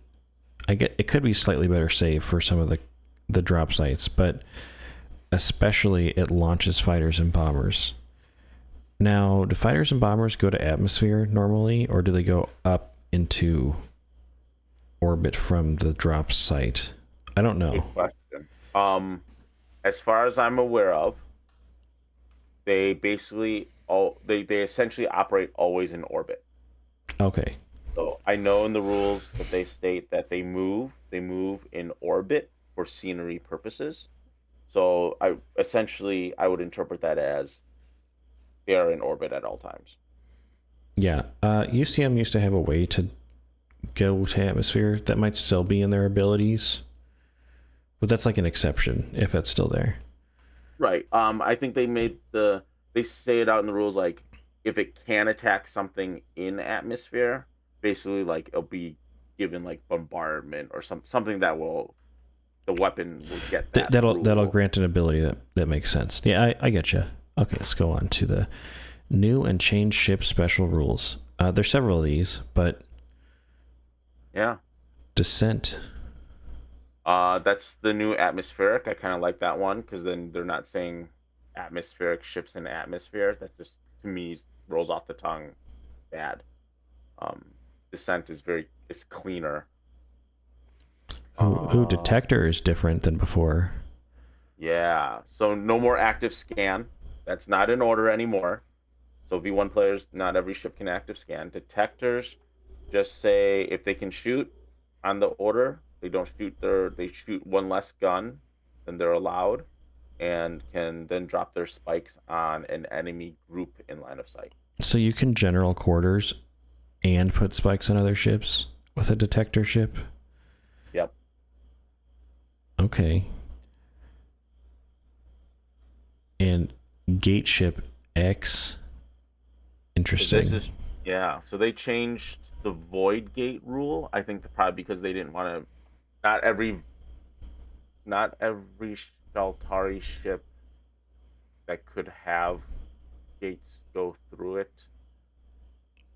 It could be slightly better save for some of the drop sites, but especially it launches fighters and bombers. Now, do fighters and bombers go to atmosphere normally, or do they go up into orbit from the drop site? I don't know. Good question. As far as I'm aware of, they basically they essentially operate always in orbit. Okay. So I know in the rules that they state that they move in orbit for scenery purposes. So I would interpret that as they are in orbit at all times. Yeah. UCM used to have a way to go to atmosphere that might still be in their abilities, but that's like an exception if that's still there. Right. I think they say it out in the rules, like if it can attack something in atmosphere, basically like it'll be given like bombardment or something that the weapon will get that. That'll grant an ability that makes sense. Yeah, I get you. Okay, let's go on to the new and changed ship special rules. There's several of these, but yeah, descent. That's the new atmospheric. I kind of like that one because then they're not saying atmospheric ships in atmosphere. That just to me rolls off the tongue bad. Descent is cleaner. Detector is different than before. Yeah, so no more active scan. That's not in order anymore. So V1 players, not every ship can active scan. Detectors just say if they can shoot on the order, they shoot one less gun than they're allowed, and can then drop their spikes on an enemy group in line of sight. So you can general quarters and put spikes on other ships with a detector ship? Yep. Okay. And gate ship X. Interesting. So they changed the void gate rule. I think probably because they didn't want to. Not every not every Sheltari ship that could have gates go through it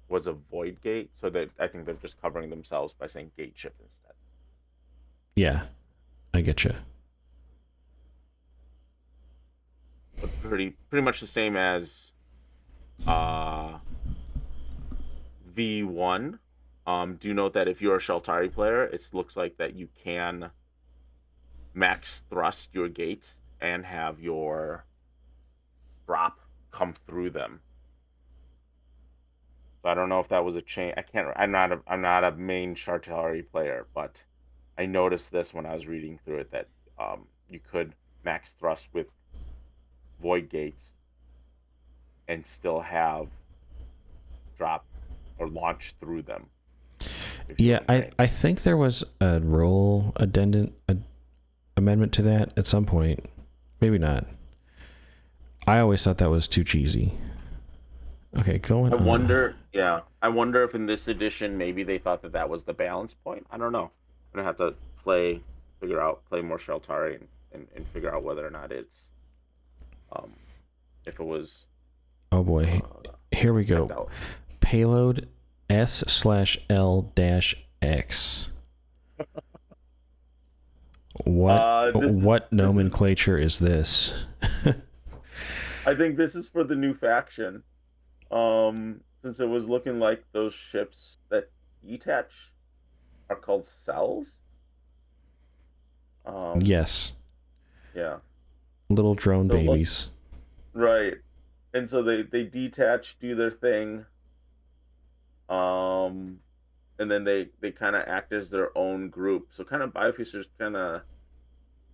was a void gate, so that I think they're just covering themselves by saying gate ship instead. Yeah, I get you. But pretty much the same as uh V1. Do note that if you're a Sheltari player, it looks like that you can max thrust your gate and have your drop come through them. So I don't know if that was a change. I can't. I'm not a main Sheltari player, but I noticed this when I was reading through it that you could max thrust with void gates and still have drop or launch through them. Yeah, I think there was a rule amendment to that at some point. Maybe not. I always thought that was too cheesy. Okay, going I on. wonder, yeah, I wonder if in this edition maybe they thought that that was the balance point. I don't know. I'm gonna have to play more Sheltari and figure out whether or not it's um if it was Oh boy, here we checked go. out. Payload S/L-X. What nomenclature is this? I think this is for the new faction. Since it was looking like those ships that detach are called cells. Yes. Yeah. Little drone So babies. right. And so they detach, do their thing, and then they kind of act as their own group. So kind of Bioficers kind of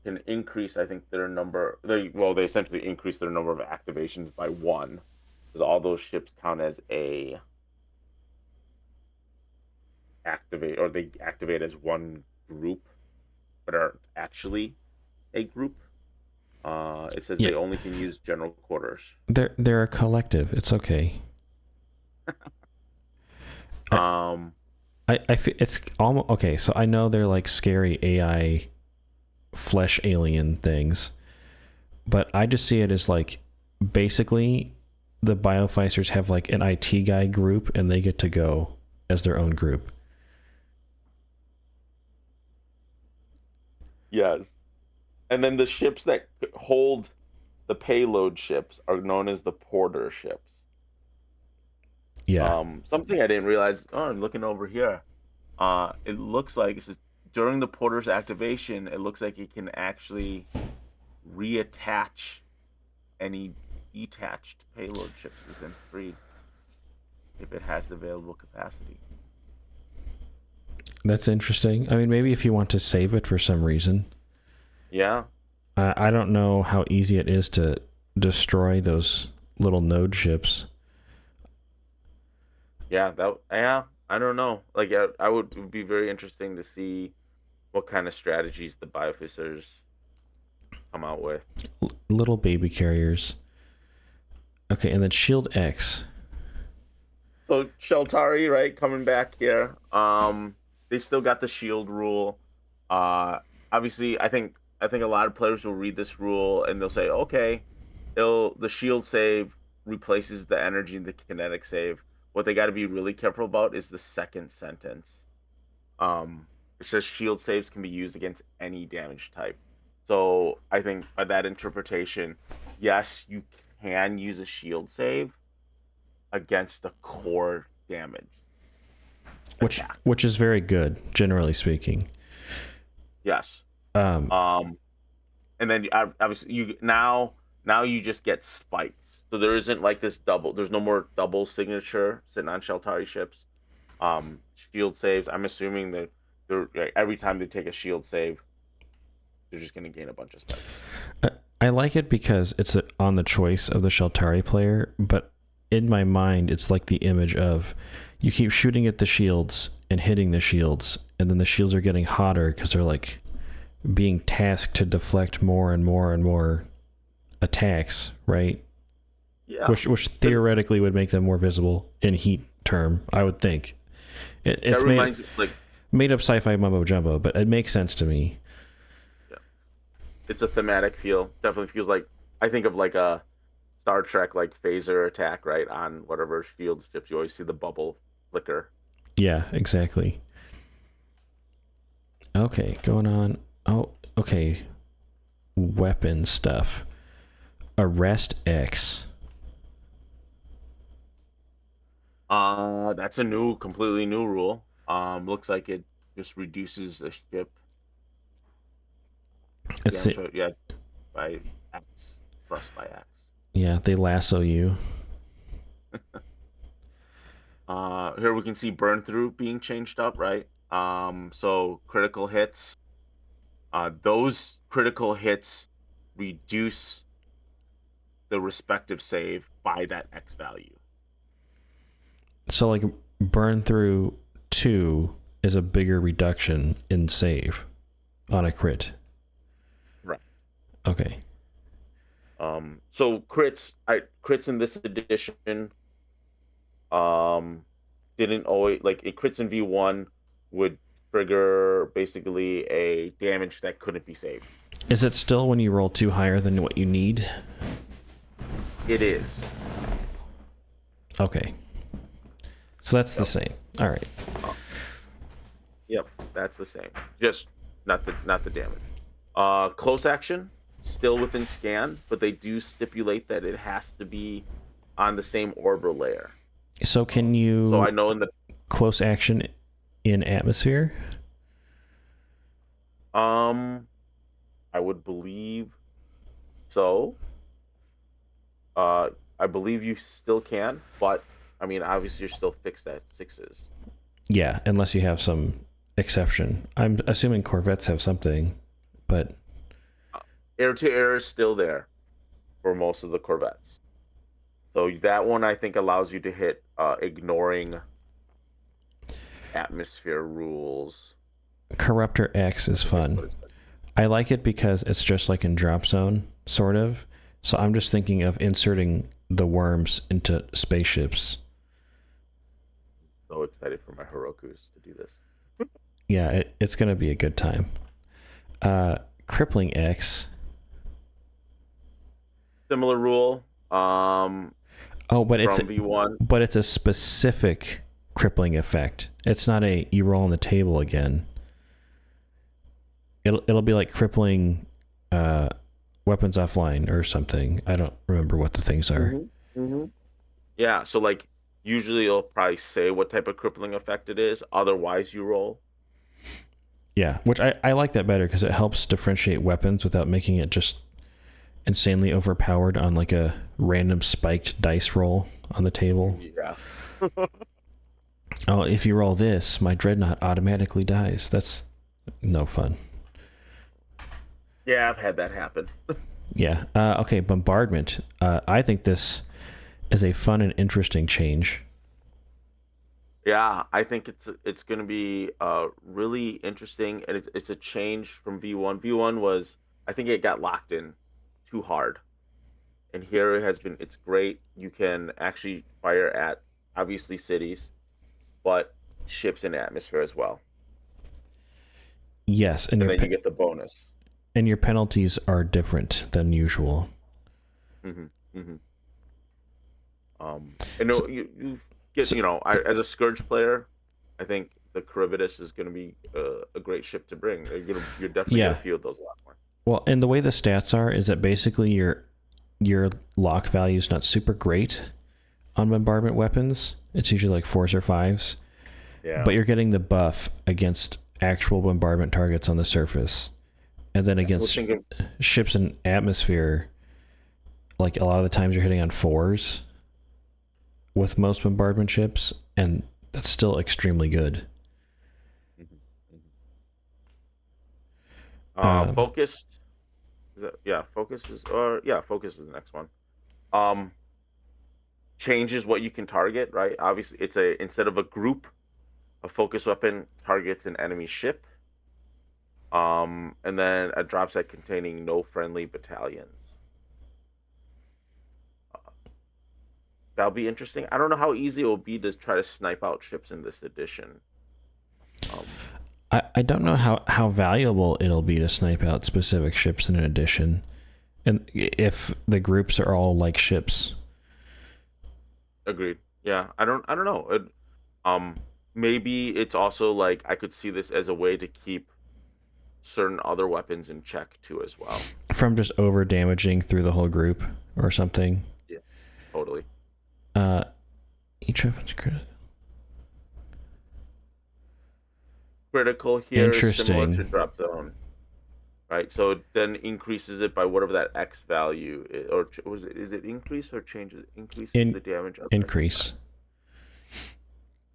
can increase, I think, their number. They essentially increase their number of activations by one, because all those ships count as a activate, or they activate as one group, but are actually a group. It says they only can use general quarters. They're a collective. It's okay. I feel it's almost okay. So I know they're like scary AI flesh alien things, but I just see it as like basically the Bioficers have like an IT guy group and they get to go as their own group. Yes. And then the ships that hold the payload ships are known as the porter ships. Yeah. Something I didn't realize. Oh, I'm looking over here. It looks like it says during the porter's activation, it looks like it can actually reattach any detached payload ships within free if it has available capacity. That's interesting. I mean, maybe if you want to save it for some reason. Yeah. I don't know how easy it is to destroy those little node ships. Yeah, I don't know. Like I would it would be very interesting to see what kind of strategies the Bioficers come out with. Little baby carriers. Okay, and then Shield X. So Sheltari, right, coming back here. They still got the shield rule. Uh, Obviously, I think a lot of players will read this rule and they'll say, okay, the shield save replaces the energy in the kinetic save. What they got to be really careful about is the second sentence. It says shield saves can be used against any damage type. So I think by that interpretation, yes, you can use a shield save against the core damage attack. Which is very good, generally speaking. Yes. Um, And then obviously now you just get spikes. So there isn't like this double. There's no more double signature sitting on Sheltari ships. Shield saves. I'm assuming that every time they take a shield save, they're just going to gain a bunch of spikes. I like it because it's on the choice of the Sheltari player, but in my mind, it's like the image of you keep shooting at the shields and hitting the shields, and then the shields are getting hotter because they're like being tasked to deflect more and more and more attacks, right? Yeah. Which theoretically would make them more visible in heat term, I would think. It's That reminds me, like, made up sci-fi mumbo jumbo, but it makes sense to me. yeah, it's a thematic feel. Definitely feels like, I think of like a Star Trek like phaser attack, right? On whatever shield ships, you always see the bubble flicker. Yeah, exactly. Okay, going on. Oh, okay. Weapon stuff. Arrest X. That's a completely new rule. Looks like it just reduces the ship It's damage, yeah, by X, thrust by X. yeah, they lasso you. Here we can see burn through being changed up, right? So critical hits. Those critical hits reduce the respective save by that X value. So like burn through 2 is a bigger reduction in save on a crit. Right. Okay. So crits in this edition, didn't always, like, it crits in V1 would trigger basically a damage that couldn't be saved. Is it still when you roll 2 higher than what you need? It is. Okay. So that's the same. All right. Yep, that's the same. Just not the damage. Close action still within scan, but they do stipulate that it has to be on the same orbital layer. So can you So I know in the close action in atmosphere? I would believe so. I believe you still can, but I mean, obviously, you're still fixed at 6s. Yeah, unless you have some exception. I'm assuming Corvettes have something, but Air to air is still there for most of the Corvettes. So that one, I think, allows you to hit ignoring atmosphere rules. Corruptor X is fun. I like it because it's just like in Drop Zone, sort of. So I'm just thinking of inserting the worms into spaceships. So excited for my Herokus to do this. Yeah, it's going to be a good time. Crippling X. Similar rule. Oh, but from V1. But it's a specific crippling effect. It's not a you roll on the table again. It'll be like crippling weapons offline or something. I don't remember what the things are. Yeah, so like usually it'll probably say what type of crippling effect it is. Otherwise, you roll. Yeah, which I like that better because it helps differentiate weapons without making it just insanely overpowered on like a random spiked dice roll on the table. Yeah. Oh, if you roll this, my dreadnought automatically dies. That's no fun. Yeah, I've had that happen. Yeah. Okay, bombardment. I think this is a fun and interesting change. Yeah, I think it's going to be really interesting, and it's a change from V1. V1 was, I think it got locked in too hard, and here it's great. You can actually fire at obviously cities, but ships in atmosphere as well. Yes, and then you get the bonus. And your penalties are different than usual. And so, you get, as a Scourge player, I think the Charybdis is going to be a great ship to bring. You're definitely going to field those a lot more. Well, and the way the stats are is that basically your lock value is not super great on bombardment weapons. It's usually like 4s or 5s. Yeah. But you're getting the buff against actual bombardment targets on the surface. And then against ships in atmosphere, like a lot of the times you're hitting on 4s with most bombardment ships, and that's still extremely good. Focused. Focus is the next one. Changes what you can target, right? Obviously, instead of a group, a focus weapon targets an enemy ship. And then a drop set containing no friendly battalions. that'll be interesting. I don't know how easy it will be to try to snipe out ships in this edition. I don't know how valuable it'll be to snipe out specific ships in an edition, and if the groups are all like ships. Agreed. Yeah, I don't know. Maybe it's also like I could see this as a way to keep certain other weapons in check too as well. From just over damaging through the whole group or something. Yeah, totally. Each weapon's critical. Critical here is similar to Interesting. drop zone, right? So it then increases it by whatever that X value is, or is it increase or changes? Increases the damage of Increase.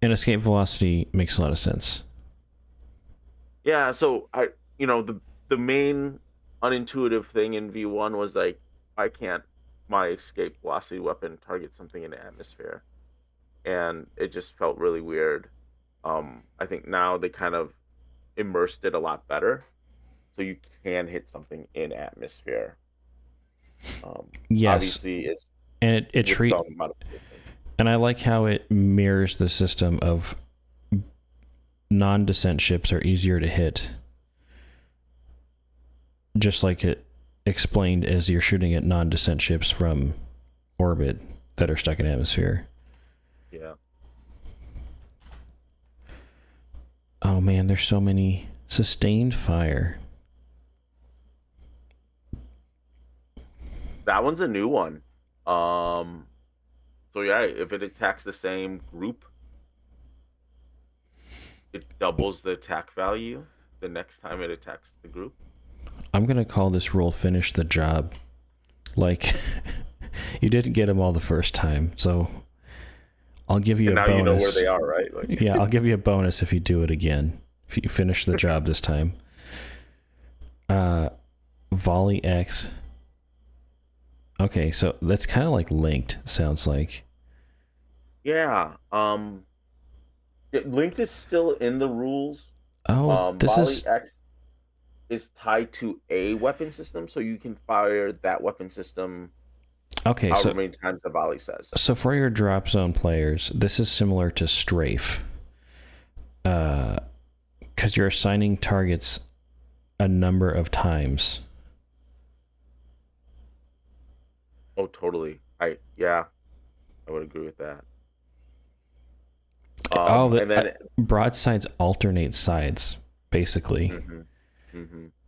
And escape velocity makes a lot of sense. Yeah, so the main unintuitive thing in V1 was like, why can't my escape velocity weapon target something in the atmosphere? And it just felt really weird. I think now they kind of immersed it a lot better, so you can hit something in atmosphere. Yes, Obviously, it's and it with treat some modification. and I like how it mirrors the system of non-descent ships are easier to hit, just like it explained as you're shooting at non-descent ships from orbit that are stuck in atmosphere. Yeah. Oh man, there's so many. Sustained fire. That one's a new one. So yeah, if it attacks the same group, it doubles the attack value the next time it attacks the group. I'm gonna call this rule finish the job. Like, you didn't get them all the first time, so I'll give you And a now bonus. you know where they are, right? Like, Yeah, I'll give you a bonus if you do it again. If you finish the job this time. Volley X. Okay, so that's kind of like linked, sounds like. yeah. Linked is still in the rules. Oh, this Volley is X is tied to a weapon system, so you can fire that weapon system okay. however So, many times the volley says. so for your drop zone players, this is similar to strafe, because you're assigning targets a number of times. Oh, totally. I would agree with that. And then Broadsides alternate sides, basically.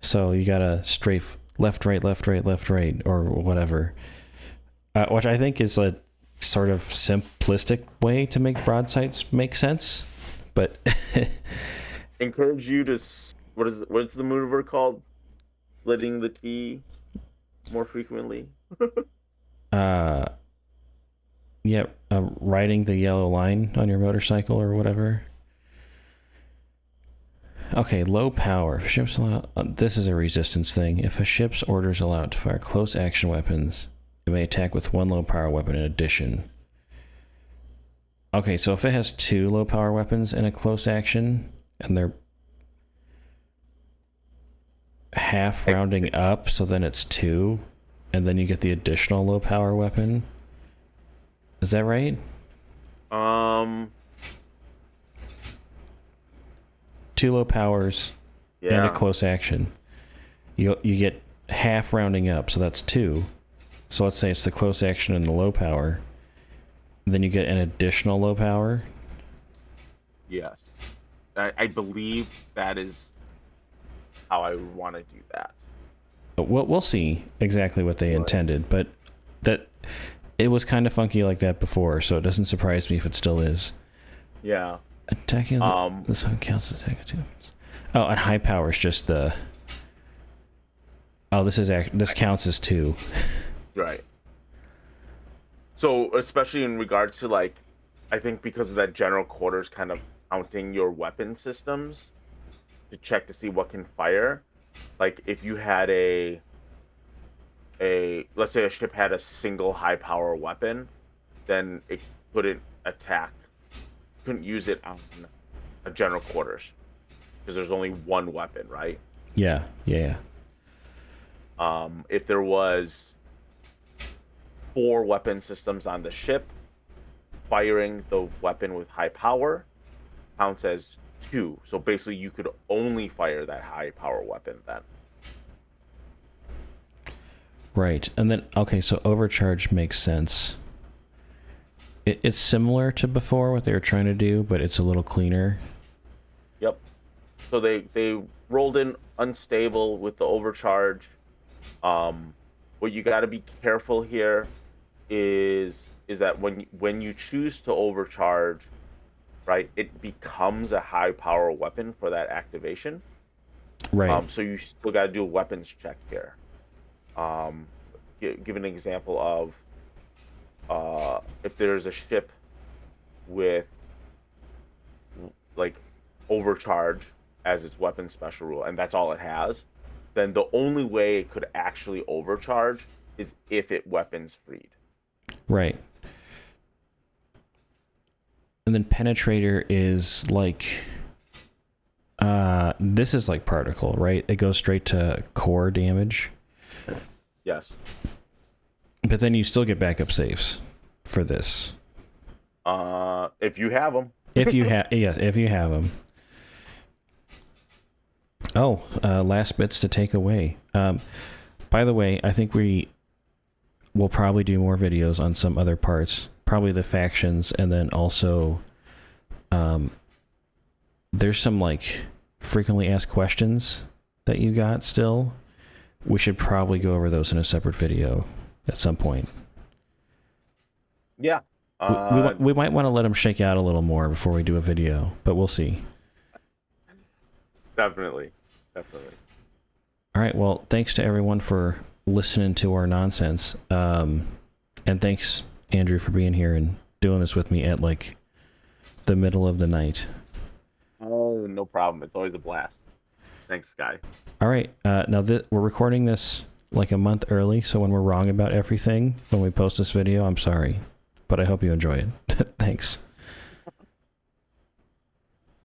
So you gotta strafe left, right, left, right, left, right, or whatever. Which I think is a sort of simplistic way to make broadsides make sense. But encourage you to what's the maneuver called? Splitting the T more frequently. Riding the yellow line on your motorcycle or whatever. Okay, low power. If ships allow, this is a resistance thing. If a ship's orders allow it to fire close action weapons, it may attack with one low power weapon in addition. Okay, so if it has two low power weapons in a close action, and they're half rounding up, so then it's two, and then you get the additional low power weapon. Is that right? Two low powers and a close action. You get half rounding up, so that's two. So let's say it's the close action and the low power. Then you get an additional low power. Yes. I believe that is how I want to do that. We'll see exactly what they intended, but that it was kind of funky like that before, so it doesn't surprise me if it still is. Yeah. Attacking this one counts as attack of two weapons. Oh, and high power is just the. Oh, this counts as two. Right. So especially in regards to like, I think because of that general quarters kind of counting your weapon systems to check to see what can fire. Like if you had a let's say a ship had a single high power weapon, then it couldn't use it on a general quarters because there's only one weapon, right? Yeah. If there was 4 weapon systems on the ship, firing the weapon with high power counts as 2. So basically, you could only fire that high power weapon then. Right. And then, okay, so overcharge makes sense. It's similar to before, what they were trying to do, but it's a little cleaner. Yep. So they rolled in unstable with the overcharge. What you got to be careful here is that when you choose to overcharge, right, it becomes a high power weapon for that activation. Right. So you still got to do a weapons check here. Give an example of if there's a ship with like overcharge as its weapon special rule, and that's all it has, then the only way it could actually overcharge is if it weapons freed. Right. And then penetrator is like, this is like particle, right? It goes straight to core damage. Yes. But then you still get backup saves for this. If you have them. If you have, yes, if you have them. Oh, last bits to take away. By the way, I think we will probably do more videos on some other parts, probably the factions, and then also there's some like frequently asked questions that you got still. We should probably go over those in a separate video at some point. Yeah. We might want to let them shake out a little more before we do a video, but we'll see. Definitely. All right. Well, thanks to everyone for listening to our nonsense. And thanks, Andrew, for being here and doing this with me at like the middle of the night. Oh, no problem. It's always a blast. Thanks, Guy. All right. Now we're recording this like a month early, so when we're wrong about everything, when we post this video, I'm sorry. But I hope you enjoy it. Thanks.